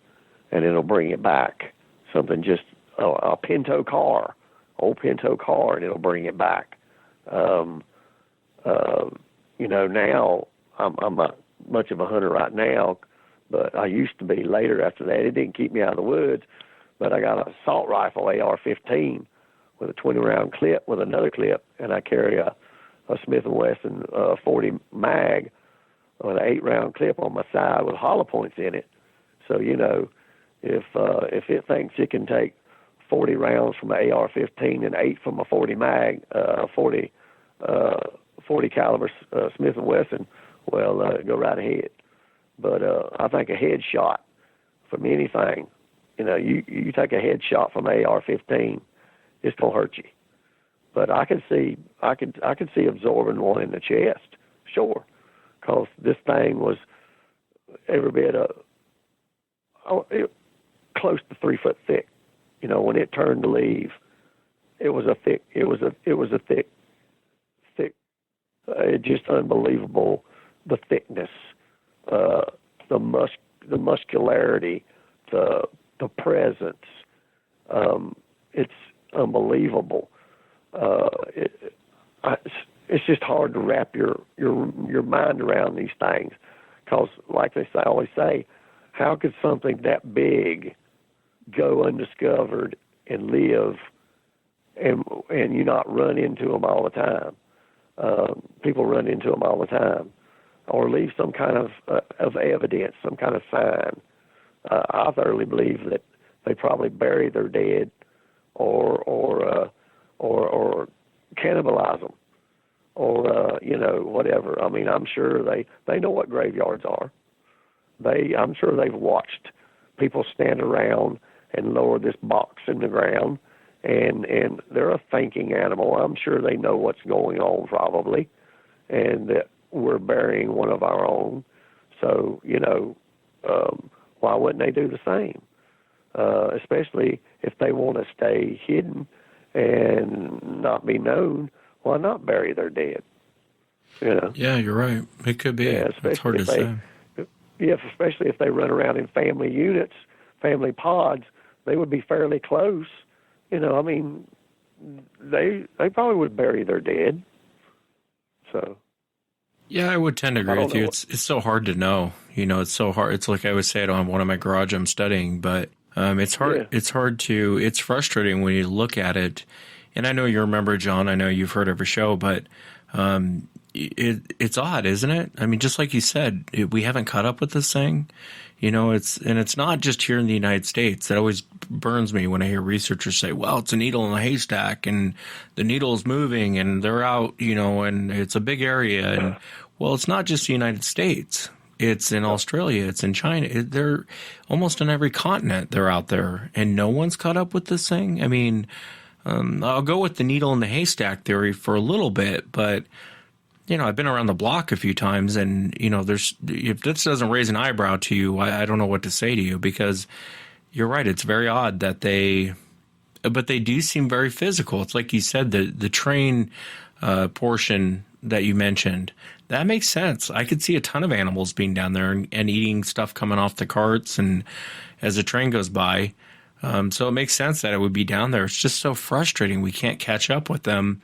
B: and it'll bring it back. Something just a Pinto car. Old Pinto car, and it'll bring it back. Now I'm not much of a hunter right now, but I used to be later after that. It didn't keep me out of the woods, but I got an assault rifle, AR-15, with a 20-round clip with another clip, and I carry a Smith & Wesson 40 mag with an 8-round clip on my side with hollow points in it. So, if it thinks it can take 40 rounds from an AR-15 and 8 from a 40 mag, 40 caliber Smith & Wesson, well, go right ahead. But I think a headshot from anything, you take a headshot from an AR-15, it's gonna hurt you. But I could see absorbing one in the chest, sure, because this thing was every bit close to 3 foot thick. When it turned to leave, it was a thick, just unbelievable, the thickness, the muscularity, the presence. It's unbelievable. It's just hard to wrap your mind around these things, because, like I always say, how could something that big go undiscovered and live, and you not run into them all the time? People run into them all the time, or leave some kind of evidence, some kind of sign. I thoroughly believe that they probably bury their dead, or cannibalize them, or whatever. I mean, I'm sure they know what graveyards are. I'm sure they've watched people stand around and lower this box in the ground, and they're a thinking animal. I'm sure they know what's going on, probably, and that we're burying one of our own. So, why wouldn't they do the same? Especially if they want to stay hidden and not be known, why not bury their dead?
G: Yeah, you're right. It could be. Yeah, it's hard to say.
B: Yeah, especially if they run around in family units, family pods, they would be fairly close. I mean, they probably would bury their dead. So.
G: Yeah, I would tend to agree with you. It's so hard to know. It's so hard. It's like I would say it on one of my garage I'm studying, but it's hard. Yeah. It's frustrating when you look at it. And I know you remember, John, I know you've heard every show, but It's odd, isn't it? I mean, just like you said, we haven't caught up with this thing. It's not just here in the United States. That always burns me when I hear researchers say, well, it's a needle in a haystack and the needle is moving and they're out, and it's a big area. And well, it's not just the United States. It's in Australia. It's in China. They're almost on every continent. They're out there and no one's caught up with this thing. I mean, I'll go with the needle in the haystack theory for a little bit, but I've been around the block a few times and, if this doesn't raise an eyebrow to you, I don't know what to say to you, because you're right. It's very odd that but they do seem very physical. It's like you said, the train portion that you mentioned, that makes sense. I could see a ton of animals being down there and eating stuff coming off the carts and as the train goes by. So it makes sense that it would be down there. It's just so frustrating. We can't catch up with them.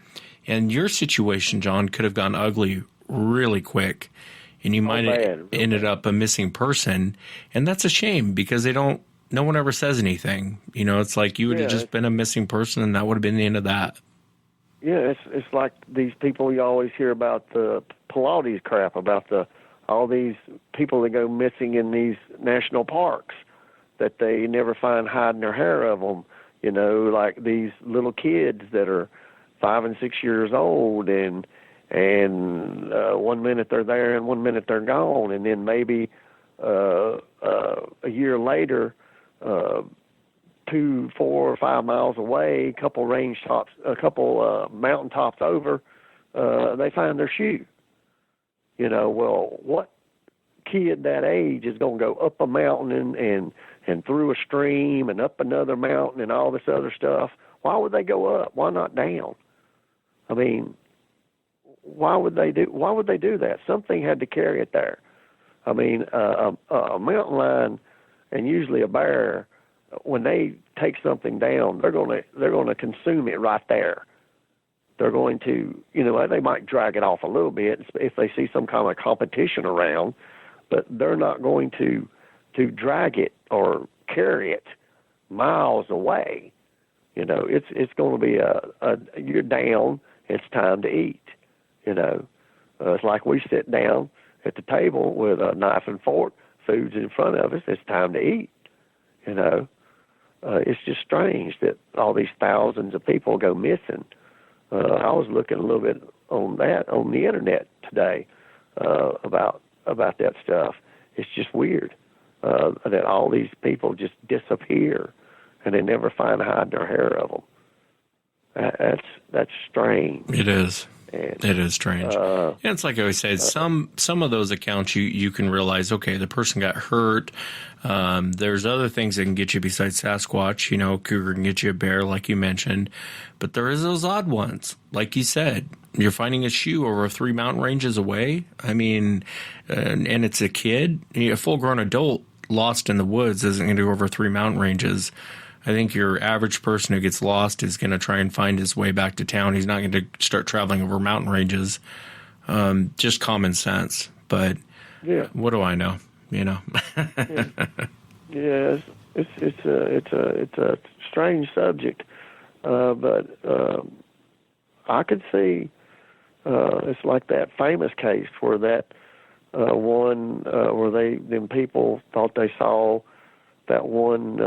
G: And your situation, John, could have gone ugly really quick, and you might have ended up a missing person. And that's a shame because no one ever says anything. It's like you would have just been a missing person, and that would have been the end of that.
B: Yeah, it's like these people you always hear about, the Pilates crap, about all these people that go missing in these national parks that they never find hiding their hair of them. Like these little kids that are 5 and 6 years old, and 1 minute they're there and 1 minute they're gone, and then maybe a year later, 2, 4, or 5 miles away, a couple mountain tops over, they find their shoe. Well, what kid that age is going to go up a mountain and through a stream and up another mountain and all this other stuff? Why would they go up? Why not down? I mean, why would they do that? Something had to carry it there. I mean, a mountain lion and usually a bear, when they take something down, they're going to consume it right there. They're going to, they might drag it off a little bit if they see some kind of competition around, but they're not going to drag it or carry it miles away. It's going to be you're down. It's time to eat. It's like we sit down at the table with a knife and fork, food's in front of us. It's time to eat. It's just strange that all these thousands of people go missing. I was looking a little bit on that on the internet today about that stuff. It's just weird that all these people just disappear and they never find hide nor hair of them. That's strange.
G: It is. It is strange. It's like I always say, some of those accounts you can realize, okay, the person got hurt. There's other things that can get you besides Sasquatch. Cougar can get you a bear, like you mentioned. But there is those odd ones. Like you said, you're finding a shoe over 3 mountain ranges away. I mean, and it's a kid. A full-grown adult lost in the woods isn't going to go over 3 mountain ranges. I think your average person who gets lost is going to try and find his way back to town. He's not going to start traveling over mountain ranges. Just common sense. But what do I know? Yeah, it's a strange subject, but I could see it's like that famous case where that one where them people thought they saw that one.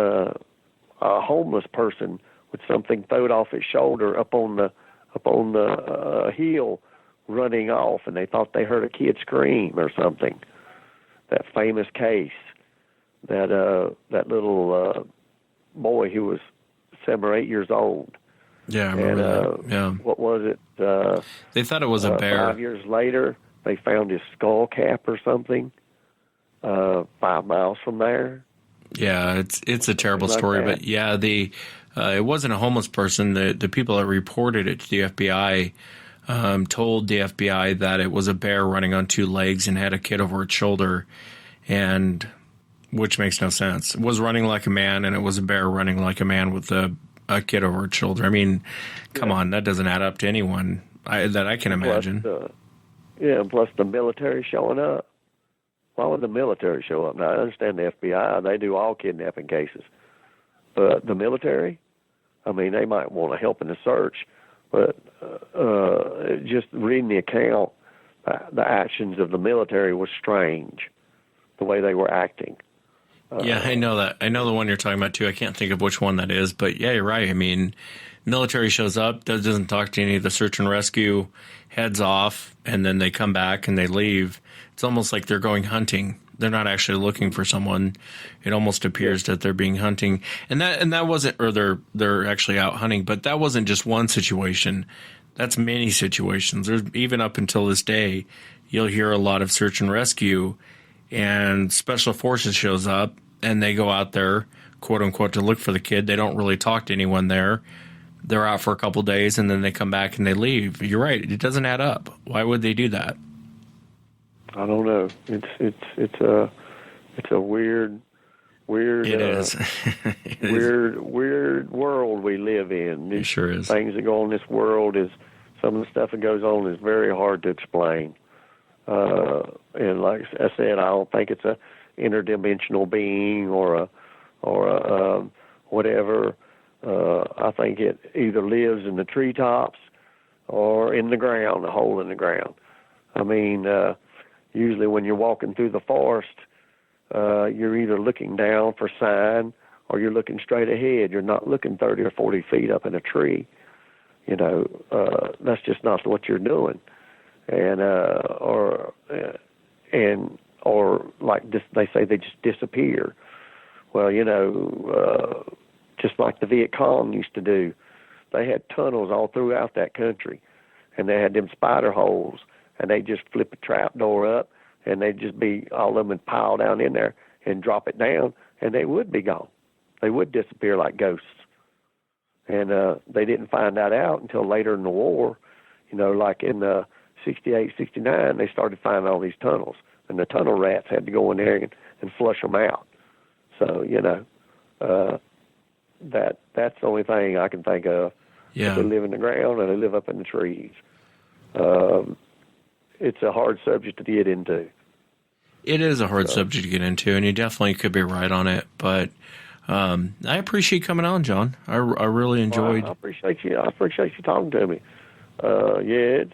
G: A homeless person with something thrown off his shoulder up on the hill running off, and they thought they heard a kid scream or something. That famous case, that little boy who was 7 or 8 years old. Yeah, I remember that. Yeah.
B: What was it?
G: They thought it was a bear.
B: 5 years later, they found his skull cap or something 5 miles from there.
G: Yeah, it's a terrible story, but yeah, it wasn't a homeless person. The people that reported it to the FBI told the FBI that it was a bear running on 2 legs and had a kid over its shoulder, and which makes no sense. It was running like a man, and it was a bear running like a man with a kid over its shoulder. I mean, come on, that doesn't add up to anyone that I can imagine.
B: Plus the military showing up. Why would the military show up? Now, I understand the FBI. They do all kidnapping cases. But the military, I mean, they might want to help in the search, But just reading the account, the actions of the military was strange, the way they were acting.
G: Yeah, I know that. I know the one you're talking about, too. I can't think of which one that is. But, yeah, you're right. I mean, military shows up, doesn't talk to any of the search and rescue, heads off, and then they come back and they leave. It's almost like they're going hunting. They're not actually looking for someone. It almost appears that they're being hunting. And that wasn't, or they're actually out hunting. But that wasn't just one situation. That's many situations. There's even up until this day, you'll hear a lot of search and rescue, and special forces shows up, and they go out there, quote unquote, to look for the kid. They don't really talk to anyone there. They're out for a couple days, and then they come back and they leave. You're right. It doesn't add up. Why would they do that?
B: I don't know. It's a weird.
G: It is.
B: weird world we live in.
G: It sure is.
B: Things that go on in this world is, some of the stuff that goes on is very hard to explain. And like I said, I don't think it's a interdimensional being or a whatever. I think it either lives in the treetops or in the ground, a hole in the ground. I mean, usually when you're walking through the forest, you're either looking down for sign or you're looking straight ahead. You're not looking 30 or 40 feet up in a tree. You know, that's just not what you're doing. And or like this, they say they just disappear. Well, you know, just like the Viet Cong used to do, they had tunnels all throughout that country, and they had them spider holes, and they just flip a trap door up, and they'd just be, all of them would pile down in there and drop it down, and they would be gone. They would disappear like ghosts. And they didn't find that out until later in the war. You know, like in 68, 69, they started finding all these tunnels, and the tunnel rats had to go in there and flush them out. So, you know, that's the only thing I can think of.
G: Yeah.
B: They live in the ground or they live up in the trees. It's a hard subject to get into.
G: It is a hard subject to get into, and you definitely could be right on it. But I appreciate you coming on, John. I really enjoyed.
B: Well, I appreciate you talking to me. Yeah,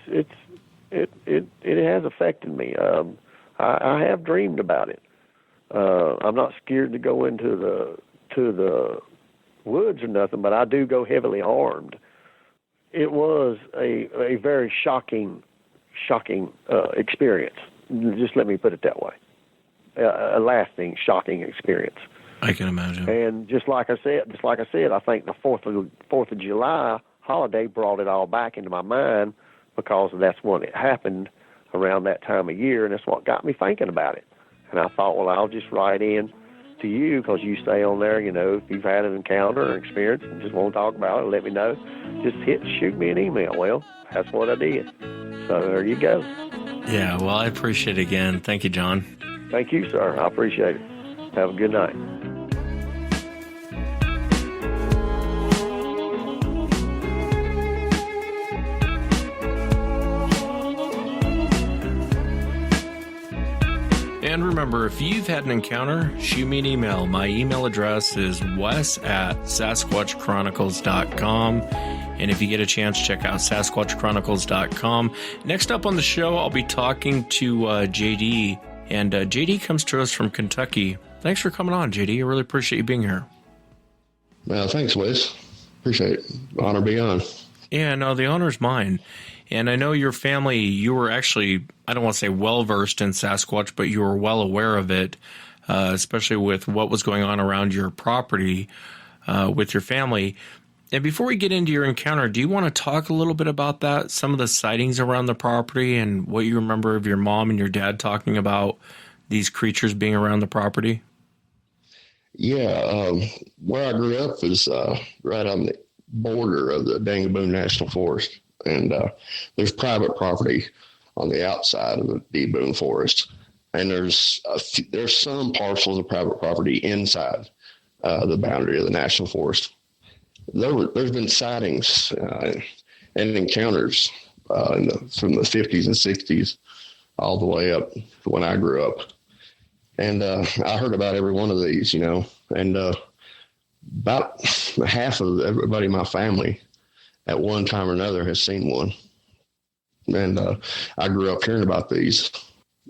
B: it has affected me. I have dreamed about it. I'm not scared to go into the woods or nothing, but I do go heavily armed. It was a very shocking experience. Just let me put it that way. A lasting, shocking experience.
G: I can imagine.
B: And just like I said, I think the 4th of July holiday brought it all back into my mind, because that's when it happened around that time of year, and that's what got me thinking about it. And I thought, well, I'll just write in to you, because you stay on there, you know, if you've had an encounter or experience and just want to talk about it, let me know. Just shoot me an email. Well, that's what I did. So there you go.
G: Yeah, well, I appreciate it again. Thank you, John.
B: Thank you, sir. I appreciate it. Have a good night.
G: And remember, if you've had an encounter, shoot me an email. My email address is wes@sasquatchchronicles.com. And if you get a chance, check out sasquatchchronicles.com. Next up on the show, I'll be talking to JD. And JD comes to us from Kentucky. Thanks for coming on, JD. I really appreciate you being here.
H: Well, thanks, Wes. Appreciate it. Honor be on.
G: Yeah, no, the honor's mine. And I know your family, you were actually, I don't want to say well-versed in Sasquatch, but you were well aware of it, especially with what was going on around your property with your family. And before we get into your encounter, do you want to talk a little bit about that, some of the sightings around the property and what you remember of your mom and your dad talking about these creatures being around the property?
H: Yeah, where I grew up is right on the border of the Dangaboon National Forest. And there's private property on the outside of the Dangaboon Forest. And there's some parcels of private property inside the boundary of the National Forest. There's been sightings and encounters from the 50s and 60s all the way up to when I grew up. And I heard about every one of these, you know, and about half of everybody in my family at one time or another has seen one. And I grew up hearing about these.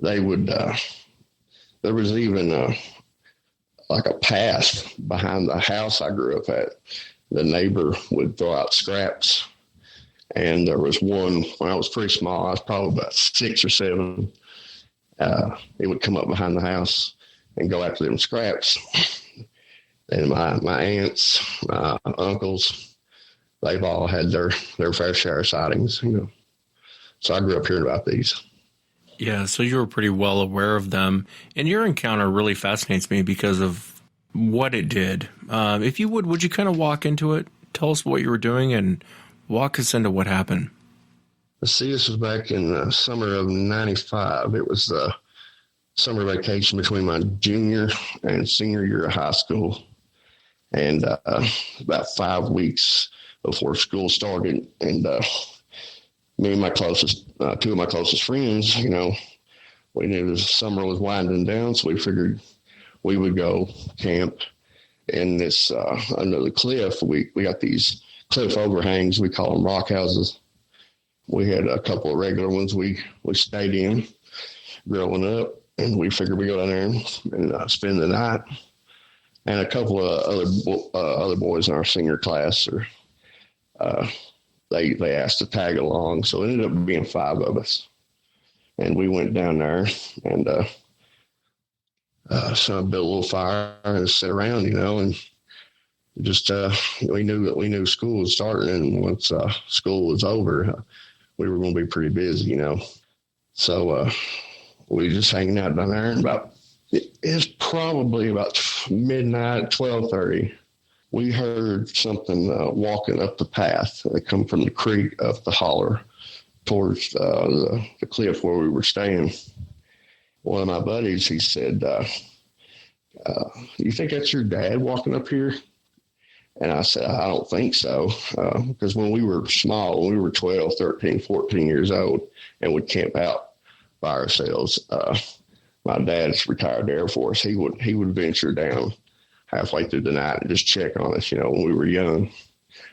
H: They would, there was even like a path behind the house I grew up at. The neighbor would throw out scraps. And there was one when I was pretty small. I was probably about 6 or 7. It would come up behind the house and go after them scraps. And my aunts, my uncles, they've all had their fair share of sightings, you know. So I grew up hearing about these.
G: Yeah, so you were pretty well aware of them. And your encounter really fascinates me because of what it did. If you would you kind of walk into it? Tell us what you were doing and walk us into what happened.
H: Let's see, this was back in the summer of 95. It was the summer vacation between my junior and senior year of high school. And about 5 weeks before school started. And me and my closest, 2 of my closest friends, you know, we knew the summer was winding down, so we figured we would go camp in this, under the cliff. We got these cliff overhangs, we call them rock houses. We had a couple of regular ones we stayed in growing up, and we figured we'd go down there and spend the night. And a couple of other boys in our senior class, they asked to tag along, so it ended up being 5 of us. And we went down there and so I built a little fire and sit around, you know, and just we knew school was starting, and once school was over, we were going to be pretty busy, you know. So we were just hanging out down there, and it's probably about midnight, 12:30. We heard something walking up the path that come from the creek up the holler towards the cliff where we were staying. One of my buddies, he said, you think that's your dad walking up here? And I said, I don't think so. Because when we were small, when we were 12, 13, 14 years old and would camp out by ourselves, my dad's retired Air Force. He would venture down halfway through the night and just check on us, you know, when we were young.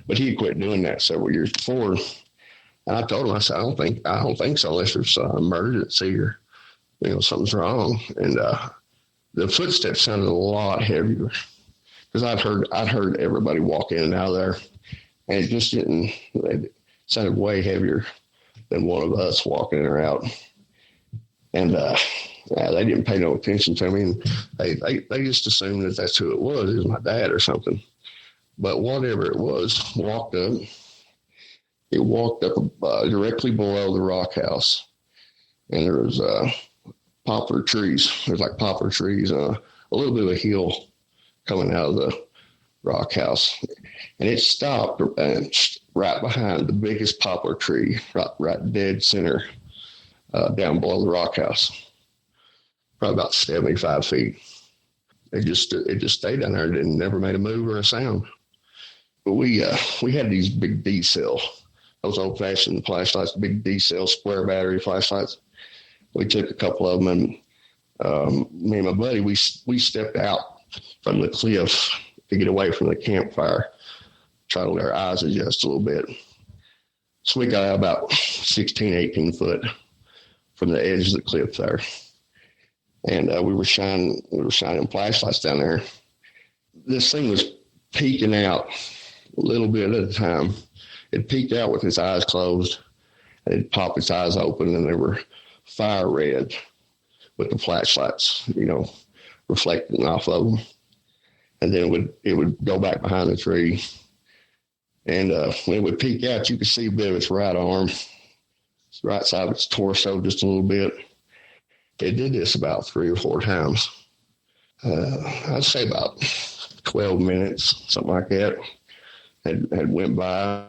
H: But he had quit doing that several years before. And I told him, I said, I don't think so, unless there's an emergency or, you know, something's wrong. And the footsteps sounded a lot heavier because I'd heard everybody walk in and out of there, and it just didn't. It sounded way heavier than one of us walking in or out. And they didn't pay no attention to me. And they just assumed that that's who it was. It was my dad or something. But whatever it was, walked up. It walked up directly below the rock house, and there was poplar trees. There's like poplar trees, a little bit of a hill coming out of the rock house, and it stopped right behind the biggest poplar tree, right dead center, down below the rock house, probably about 75 feet. It just stayed down there and never made a move or a sound. But we had these big D cell, those old fashioned flashlights, big D cell square battery flashlights. We took a couple of them, and me and my buddy, we stepped out from the cliff to get away from the campfire, try to let our eyes adjust a little bit. So we got out about 16, 18 foot from the edge of the cliff there. And we were shining flashlights down there. This thing was peeking out a little bit at a time. It peeked out with its eyes closed, and it'd pop its eyes open, and they were fire red with the flashlights, you know, reflecting off of them. And then it would go back behind the tree. And when it would peek out, you could see a bit of its right arm, right side of its torso, just a little bit. It did this about 3 or 4 times. I'd say about 12 minutes, something like that, had went by.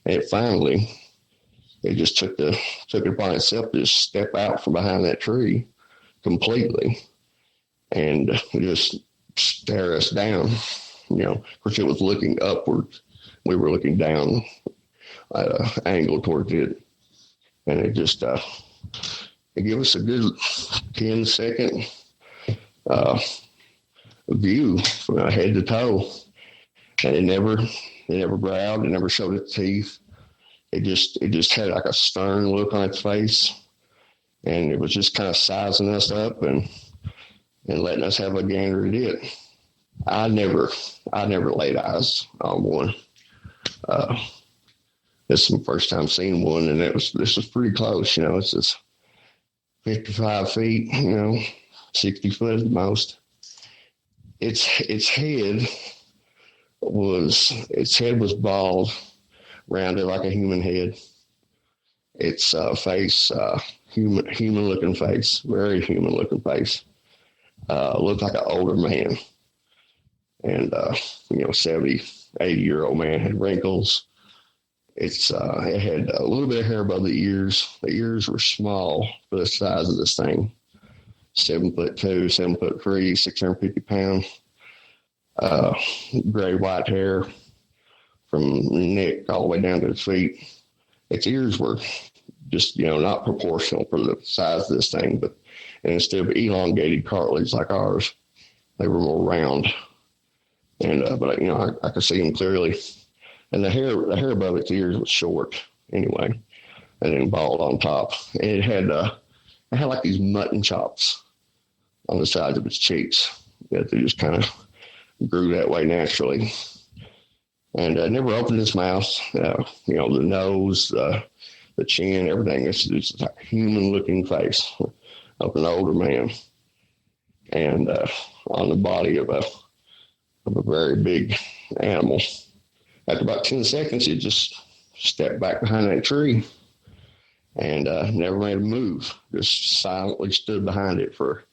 H: And it just took it upon itself to just step out from behind that tree completely and just stare us down. You know, of course, it was looking upward. We were looking down at an angle towards it. And it just it gave us a good 10-second view from head to toe. And it never growled. It never showed its teeth. It just had like a stern look on its face. And it was just kind of sizing us up and letting us have a gander at it. I never laid eyes on one. This is the first time seeing one, and this was pretty close. It's just 55 feet, 60 foot at the most. Its head was bald, rounded like a human head. Its face, human looking face, very human looking face. Looked like an older man, and 70, 80-year-old man, had wrinkles. It had a little bit of hair above the ears. The ears were small for the size of this thing. 7'2", 7'3", 650 pounds. Gray white hair from the neck all the way down to its feet. Its ears were just, not proportional for the size of this thing, but instead of elongated cartilage like ours, they were more round. And but I could see them clearly. And the hair above its ears was short anyway, and then bald on top. And it had like these mutton chops on the sides of its cheeks that they just kind of grew that way naturally. And never opened its mouth. The nose, the chin, everything. It's like a human-looking face of an older man, and on the body of a very big animal. After about 10 seconds, it just stepped back behind that tree and never made a move. Just silently stood behind it for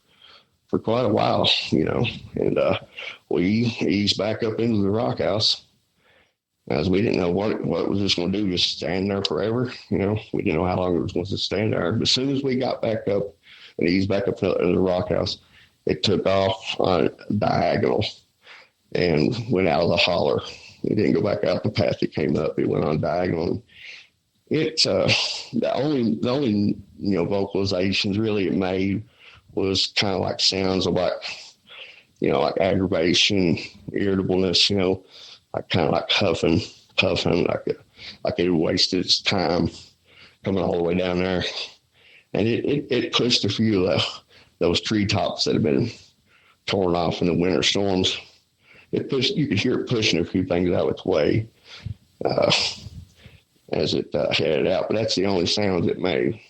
H: quite a while, And we eased back up into the rock house, as we didn't know what it was just going to do, just stand there forever. We didn't know how long it was going to stand there. But as soon as we got back up and eased back up into the rock house, it took off on diagonal and went out of the holler. It didn't go back out the path it came up. It went on diagonal. It the only vocalizations really it made was kind of like sounds of like aggravation, irritableness, like kind of like huffing, puffing, like it wasted its time coming all the way down there. And it pushed a few of those treetops that had been torn off in the winter storms. It pushed. You could hear it pushing a few things out of its way as it headed out. But that's the only sounds it made.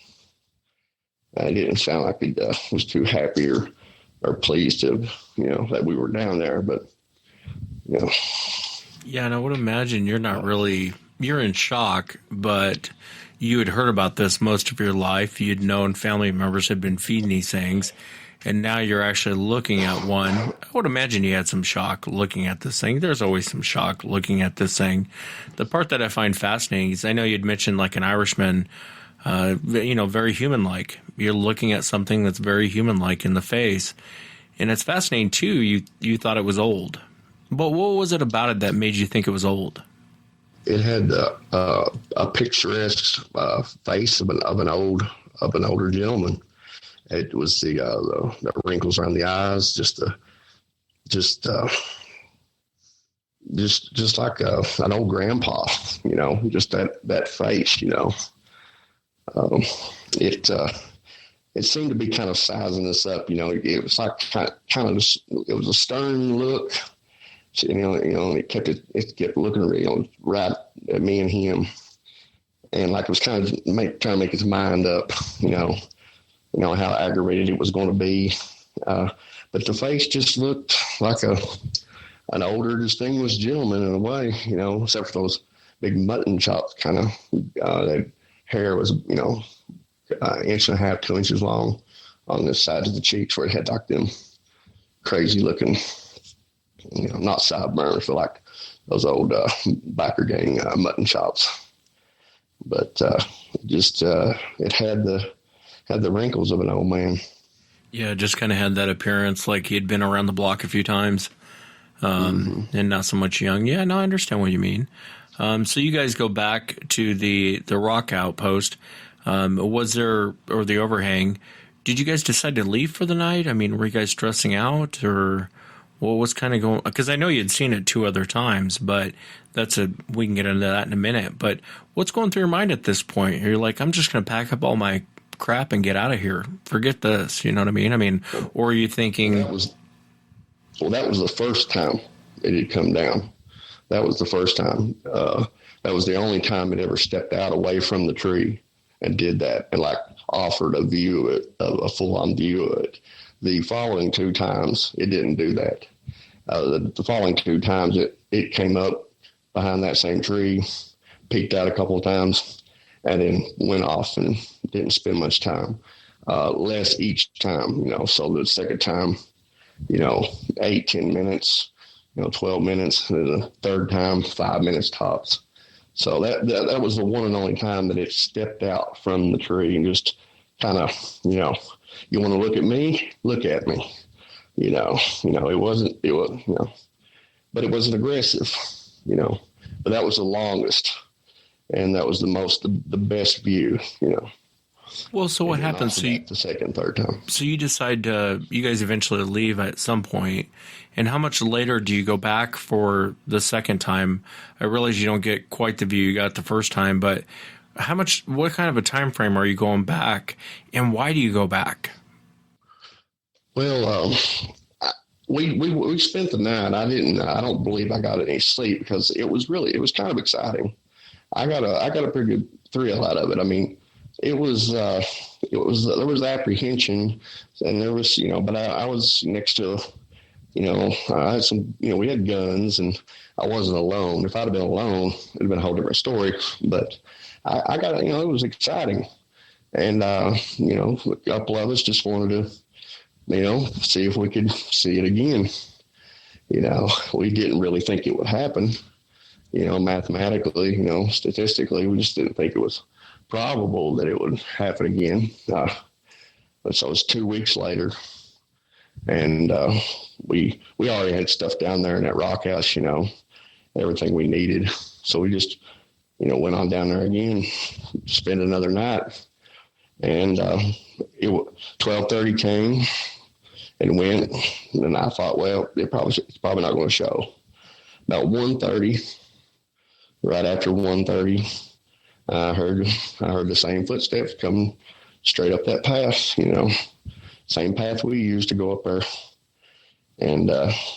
H: It didn't sound like it was too happy or pleased that we were down there. But
G: Yeah, and I would imagine you're in shock, but you had heard about this most of your life. You'd known family members had been feeding these things, and now you're actually looking at one. I would imagine you had some shock looking at this thing. There's always some shock looking at this thing. The part that I find fascinating is I know you'd mentioned like an Irishman, very human-like. You're looking at something that's very human-like in the face, and it's fascinating too. You thought it was old, but what was it about it that made you think it was old?
H: It had a picturesque face of an older gentleman. It was the wrinkles around the eyes, just like an old grandpa, just that face, It seemed to be kind of sizing us up, It was like kind of just, it was a stern look, and it kept looking right at me and him, and like it was kind of trying to make his mind up, how aggravated it was going to be. But the face just looked like an older, distinguished gentleman in a way, except for those big mutton chops kind of. That hair was, inch and a half, 2 inches long on the sides of the cheeks where it had like them crazy looking, not sideburns, but like those old biker gang mutton chops. But it had the wrinkles of an old man.
G: Yeah, just kind of had that appearance like he'd been around the block a few times, and not so much young. Yeah, no, I understand what you mean. So you guys go back to the rock outpost. Was there, or the overhang, did you guys decide to leave for the night? I mean, were you guys stressing out, or What was kind of going? Because I know you'd seen it 2 other times, but we can get into that in a minute. But what's going through your mind at this point? You're like, I'm just going to pack up all my crap and get out of here. Forget this. You know what I mean? Or are you thinking?
H: That was the first time it had come down. That was the first time. That was the only time it ever stepped out away from the tree and did that and like offered a view of it, a full-on view of it. The following 2 times, it didn't do that. The following 2 times, it came up behind that same tree, peeked out a couple of times, and then went off and didn't spend much time. Less each time, So the second time, 8, 10 minutes, 12 minutes. And then the third time, 5 minutes tops. So that was the one and only time that it stepped out from the tree and just kind of, you want to look at me? Look at me. It wasn't, but it wasn't aggressive, but that was the longest. And that was the best view,
G: Well, so what happens? So
H: the second, third time.
G: So you decide you guys eventually leave at some point, and how much later do you go back for the second time? I realize you don't get quite the view you got the first time, but what kind of a time frame are you going back, and why do you go back?
H: Well, we spent the night. I don't believe I got any sleep because it was kind of exciting. I got a pretty good thrill out of it. There was apprehension, and there was, but I was next to, I had some, we had guns, and I wasn't alone. If I'd have been alone, it'd have been a whole different story. But I got, it was exciting, and a couple of us just wanted to, see if we could see it again. We didn't really think it would happen, mathematically, statistically, we just didn't think it was probable that it would happen again. But so it was 2 weeks later, and we already had stuff down there in that rock house, everything we needed. So we just, went on down there again, spend another night, and 12:30 came and went, and I thought, well, it's probably not going to show. About 1:30, right after 1:30. I heard the same footsteps coming straight up that path, same path we used to go up there. And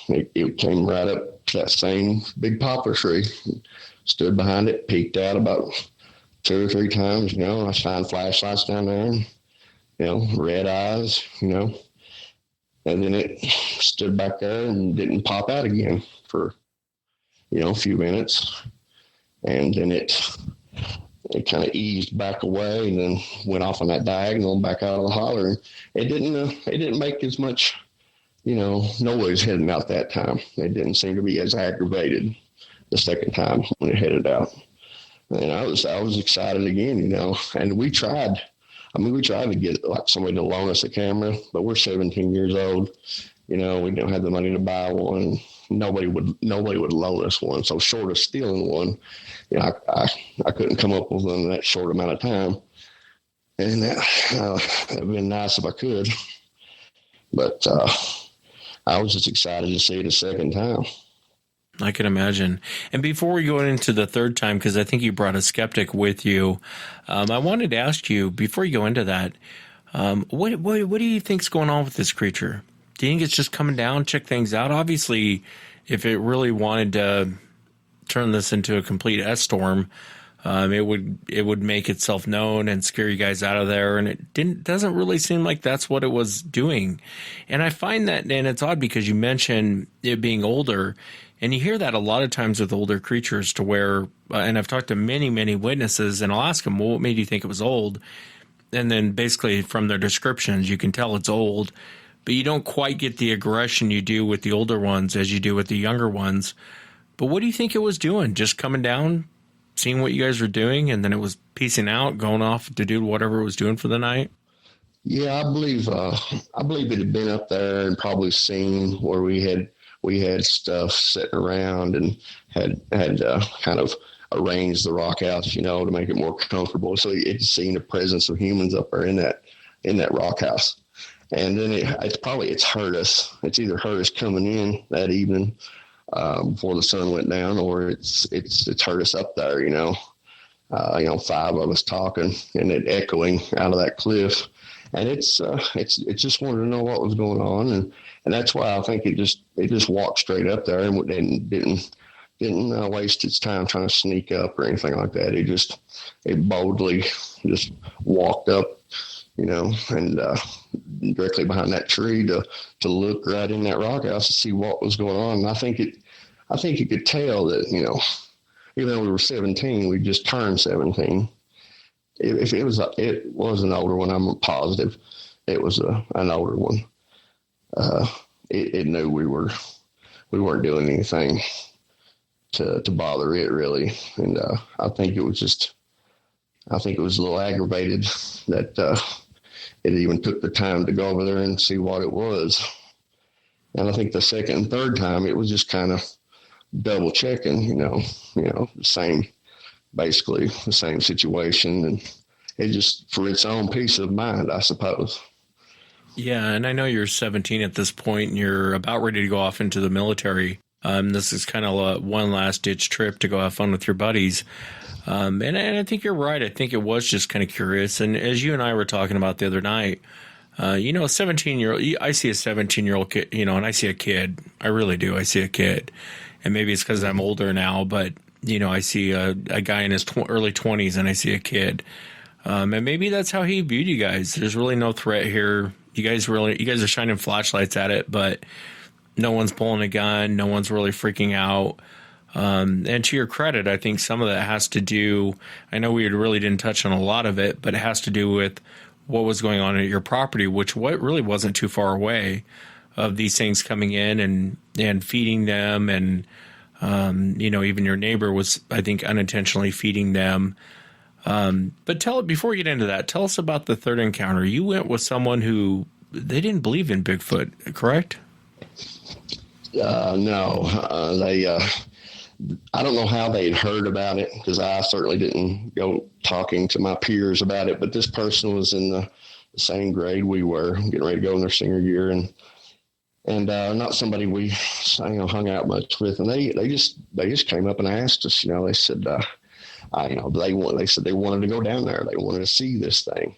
H: it came right up to that same big poplar tree, stood behind it, peeked out about 2 or 3 times, I shined flashlights down there, and, red eyes, and then it stood back there and didn't pop out again for, a few minutes. And then it kind of eased back away and then went off on that diagonal back out of the holler. And it didn't make as much, noise heading out that time. It didn't seem to be as aggravated the second time when it headed out. And I was excited again, and we tried to get like somebody to loan us a camera, but we're 17 years old. We don't have the money to buy one. Nobody would loan us one. So short of stealing one, I couldn't come up with one in that short amount of time. And it'd been nice if I could. But I was just excited to see it a second time.
G: I can imagine. And before we go into the third time, because I think you brought a skeptic with you, I wanted to ask you, before you go into that, what do you think's going on with this creature? Do you think it's just coming down, check things out? Obviously, if it really wanted to turn this into a complete S-storm, it would make itself known and scare you guys out of there. And it doesn't really seem like that's what it was doing. And I find that, and it's odd because you mentioned it being older, and you hear that a lot of times with older creatures to where, and I've talked to many, many witnesses, and I'll ask them, well, what made you think it was old? And then basically from their descriptions, you can tell it's old. But you don't quite get the aggression you do with the older ones as you do with the younger ones. But what do you think it was doing? Just coming down, seeing what you guys were doing, and then it was piecing out, going off to do whatever it was doing for the night?
H: Yeah, I believe it had been up there and probably seen where we had stuff sitting around and had kind of arranged the rock house, to make it more comfortable. So it had seen the presence of humans up there in that rock house. And then it's hurt us. It's either hurt us coming in that evening before the sun went down, or it's hurt us up there, 5 of us talking and it echoing out of that cliff. And it just wanted to know what was going on. And that's why I think it just walked straight up there and didn't waste its time trying to sneak up or anything like that. It boldly just walked up, and directly behind that tree to look right in that rock house to see what was going on. And I think it could tell that, even though we were 17, we just turned 17. If it was an older one, I'm positive it was an older one. It knew we weren't doing anything to bother it really, and I think it was a little aggravated that it even took the time to go over there and see what it was. And I think the second and third time it was just kind of double checking, basically the same situation, and it just for its own peace of mind, I suppose.
G: Yeah, and I know you're 17 at this point, and you're about ready to go off into the military. This is kind of a one last ditch trip to go have fun with your buddies. And I think you're right. I think it was just kind of curious. And as you and I were talking about the other night, a 17-year-old, I see a 17-year-old kid, and I see a kid. I really do. I see a kid. And maybe it's because I'm older now, but, I see a guy in his early 20s and I see a kid. And maybe that's how he viewed you guys. There's really no threat here. You guys are shining flashlights at it, but no one's pulling a gun. No one's really freaking out. And to your credit, I think some of that has to do, I know we really didn't touch on a lot of it, but it has to do with what was going on at your property, which really wasn't too far away of these things coming in and feeding them. And, even your neighbor was, I think, unintentionally feeding them. But before we get into that, tell us about the third encounter. You went with someone who they didn't believe in Bigfoot, correct?
H: No, they, I don't know how they'd heard about it, because I certainly didn't go talking to my peers about it, but this person was in the same grade we were, getting ready to go in their senior year, and not somebody we hung out much with. And they just came up and asked us, they said, they said they wanted to go down there. They wanted to see this thing.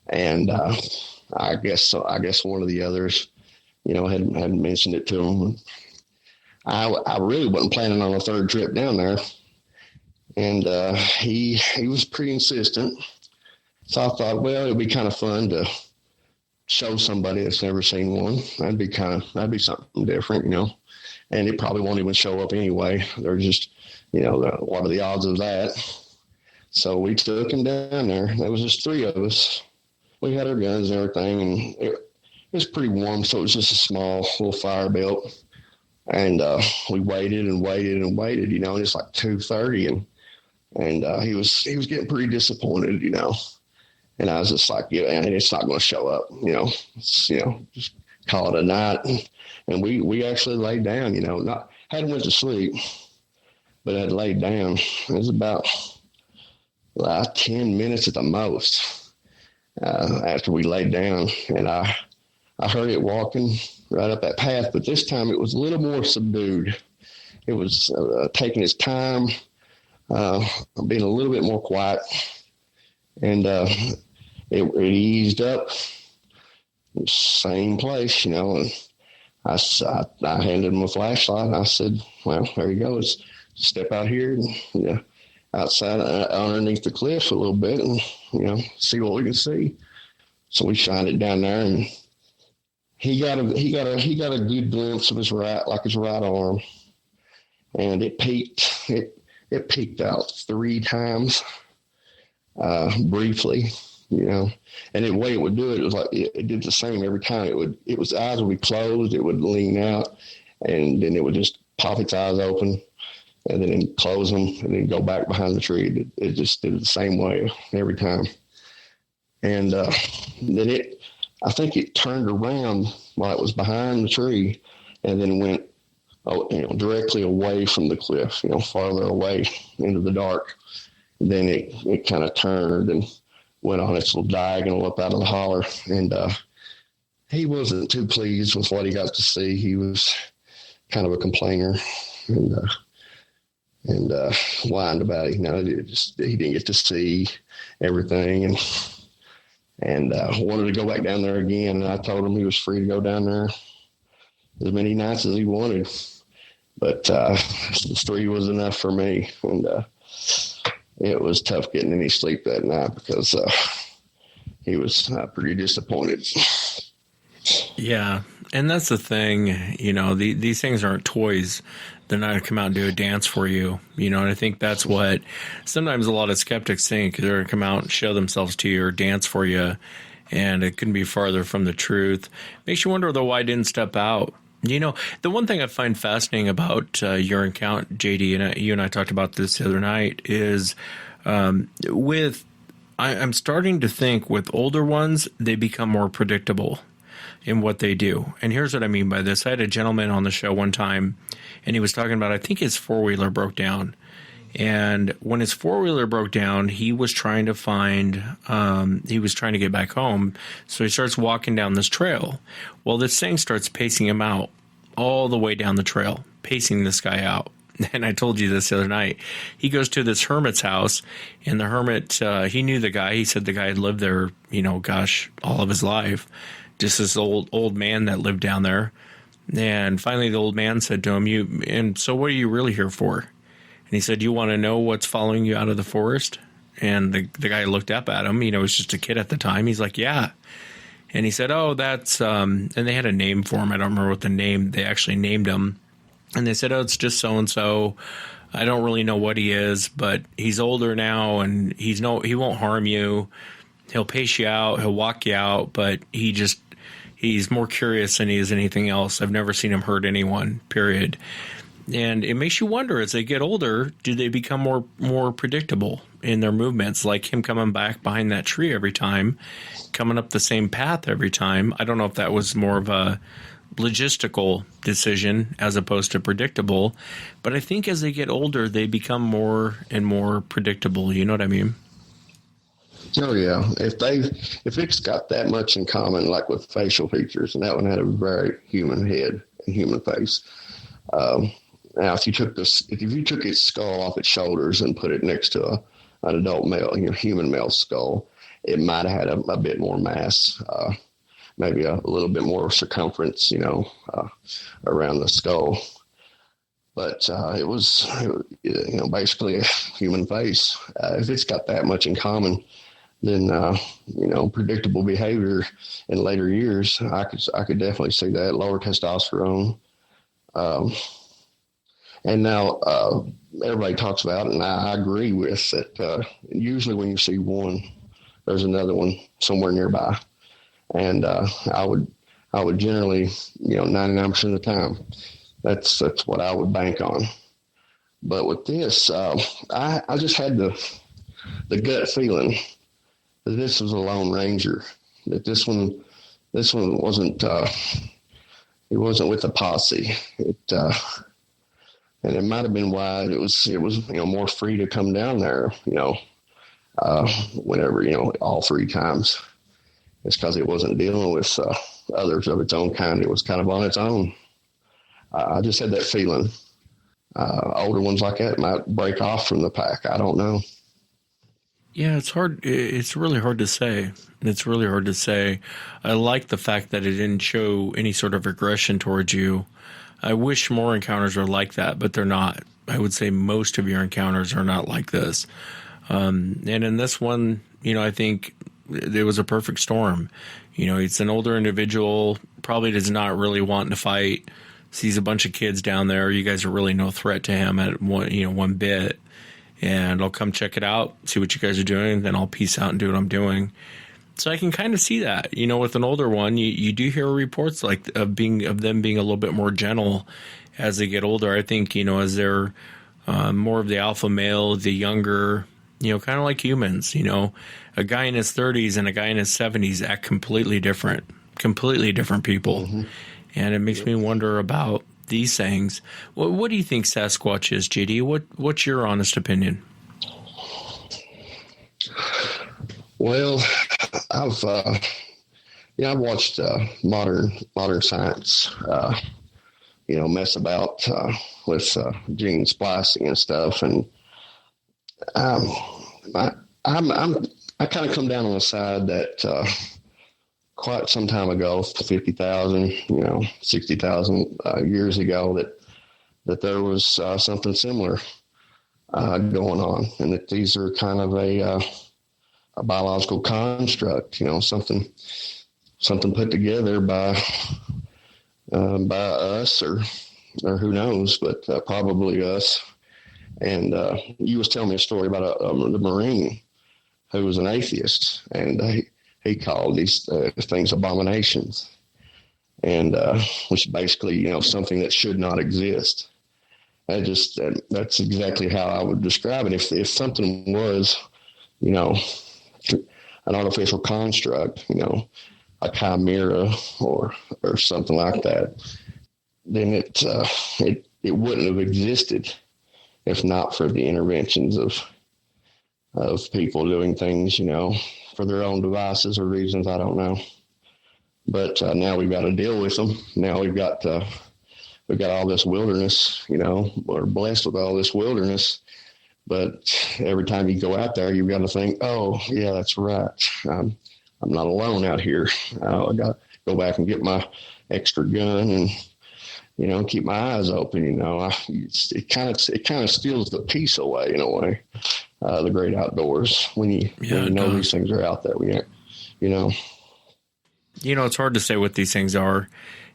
H: And I guess one of the others, had mentioned it to them. I really wasn't planning on a third trip down there. And he was pretty insistent. So I thought, well, it'd be kind of fun to show somebody that's never seen one. That'd be something different, and it probably won't even show up anyway. They're just, what are the odds of that? So we took him down there. There was just 3 of us. We had our guns and everything, and it was pretty warm, so it was just a small little fire belt. And we waited and waited and waited, and it's like 2:30, and he was getting pretty disappointed, And I was just like, and it's not going to show up, just call it a night. And we actually laid down, hadn't went to sleep, but had laid down. It was about 10 minutes at the most after we laid down, and I heard it walking right up that path, but this time it was a little more subdued. It was taking its time, being a little bit more quiet, and it eased up, same place, and I handed him a flashlight, and I said, well, there you go. Let's step out here and, outside underneath the cliff a little bit and, see what we can see. So we shined it down there, and he got a good glimpse of his right arm, and it peeked out 3 times, briefly. And the way it would do it, was like it did the same every time. It was eyes would be closed, it would lean out, and then it would just pop its eyes open, and then it'd close them, and then go back behind the tree. It just did it the same way every time. And then I think it turned around while it was behind the tree, and then went, directly away from the cliff, farther away into the dark. Then it kind of turned and went on its little diagonal up out of the holler, and he wasn't too pleased with what he got to see. He was kind of a complainer and whined about it. He didn't get to see everything and wanted to go back down there again. And I told him he was free to go down there as many nights as he wanted. But 3 was enough for me. And it was tough getting any sleep that night because he was pretty disappointed.
G: Yeah, and that's the thing, these things aren't toys. They're not going to come out and do a dance for you, and I think that's what sometimes a lot of skeptics think. They're going to come out and show themselves to you or dance for you, and it couldn't be farther from the truth. Makes you wonder, though, why I didn't step out. The one thing I find fascinating about your encounter, JD, and you and I talked about this the other night, is I'm starting to think with older ones, they become more predictable in what they do. And here's what I mean by this. I had a gentleman on the show one time, and he was talking about, I think his four-wheeler broke down. And when his four-wheeler broke down, he was trying to get back home. So he starts walking down this trail. Well, this thing starts pacing him out all the way down the trail, pacing this guy out. And I told you this the other night. He goes to this hermit's house, and the hermit, he knew the guy. He said the guy had lived there, all of his life. Just this old man that lived down there. And finally the old man said to him, so what are you really here for? And he said, you want to know what's following you out of the forest? And the guy looked up at him, he was just a kid at the time. He's like, yeah. And he said, oh, that's, and they had a name for him. I don't remember what the name, they actually named him. And they said, oh, it's just so-and-so. I don't really know what he is, but he's older now and he won't harm you. He'll pace you out. He'll walk you out, but he's more curious than he is anything else. I've never seen him hurt anyone, period. And it makes you wonder, as they get older, do they become more predictable in their movements, like him coming back behind that tree every time, coming up the same path every time? I don't know if that was more of a logistical decision as opposed to predictable, but I think as they get older, they become more and more predictable. You know what I mean?
H: Oh yeah, if it's got that much in common, like with facial features, and that one had a very human head and human face. Now, if you took its skull off its shoulders and put it next to an adult male, human male skull, it might have had a bit more mass, maybe a little bit more circumference, around the skull. But it was basically a human face. If it's got that much in common, then predictable behavior in later years, I could definitely see that. Lower testosterone, and now everybody talks about it, and I agree with that. Usually, when you see one, there's another one somewhere nearby, and I would generally, 99% of the time, that's what I would bank on. But with this, I just had the gut feeling that this was a Lone Ranger, that this one wasn't, he wasn't with a posse. And it might have been why it was, more free to come down there, whenever, all 3 times. It's because it wasn't dealing with others of its own kind. It was kind of on its own. I just had that feeling. Older ones like that might break off from the pack. I don't know.
G: Yeah, it's hard. It's really hard to say. I like the fact that it didn't show any sort of aggression towards you. I wish more encounters were like that, but they're not. I would say most of your encounters are not like this. And in this one, I think it was a perfect storm. It's an older individual, probably does not really want to fight, sees a bunch of kids down there. You guys are really no threat to him at one bit. And I'll come check it out, see what you guys are doing, then I'll peace out and do what I'm doing. So I can kind of see that, with an older one, you do hear reports like of them being a little bit more gentle as they get older. I think, as they're more of the alpha male, the younger, kind of like humans, a guy in his 30s and a guy in his 70s act completely different people. Mm-hmm. And it makes me wonder about these things. What do you think Sasquatch is, JD? What's your honest opinion?
H: Well, I've I've watched modern science, mess about with gene splicing and stuff, and I kind of come down on the side that quite some time ago, 50,000, 60,000 years ago, that there was something similar going on, and that these are kind of a biological construct, something put together by us or who knows, but probably us. And you was telling me a story about the Marine who was an atheist, and he called these things abominations, and which is basically something that should not exist. That's exactly how I would describe it. If something was an artificial construct, a chimera or something like that, then it wouldn't have existed if not for the interventions of people doing things, for their own devices or reasons, I don't know. But now we've got to deal with them. Now we've got all this wilderness, we're blessed with all this wilderness. But every time you go out there, you've got to think, oh, yeah, that's right. I'm not alone out here. I got to go back and get my extra gun and, keep my eyes open. It kind of steals the peace away in a way, the great outdoors when you know these things are out there.
G: It's hard to say what these things are,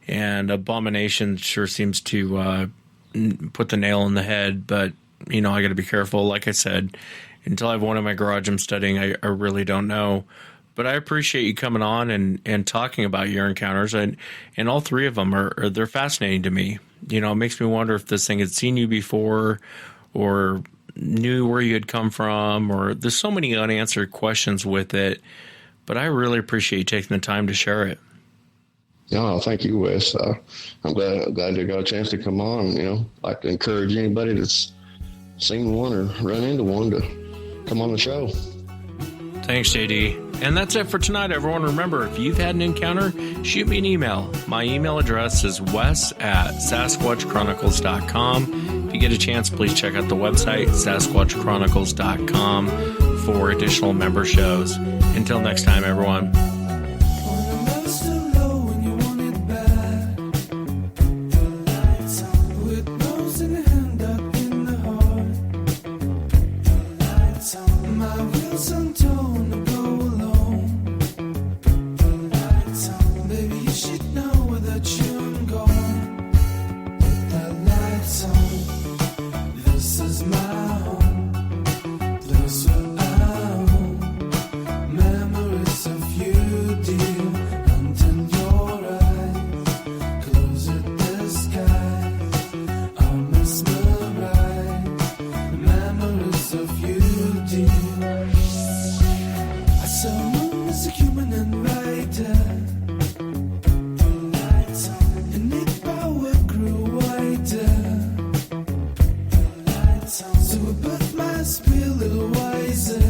G: and abomination sure seems to put the nail in the head, but I got to be careful. Like I said, until I have one in my garage I'm studying, I really don't know. But I appreciate you coming on and talking about your encounters, and all three of them they're fascinating to me. It makes me wonder if this thing had seen you before, or knew where you had come from, or there's so many unanswered questions with it. But I really appreciate you taking the time to share it.
H: Oh, thank you, Wes. I'm glad you got a chance to come on. I'd like to encourage anybody that's seen one or run into one to come on the show.
G: Thanks, JD. And that's it for tonight, everyone. Remember, if you've had an encounter, shoot me an email. My email address is wes@sasquatchchronicles.com. If you get a chance, please check out the website, sasquatchchronicles.com, for additional member shows. Until next time, everyone.
I: So I put my spirit a little wiser.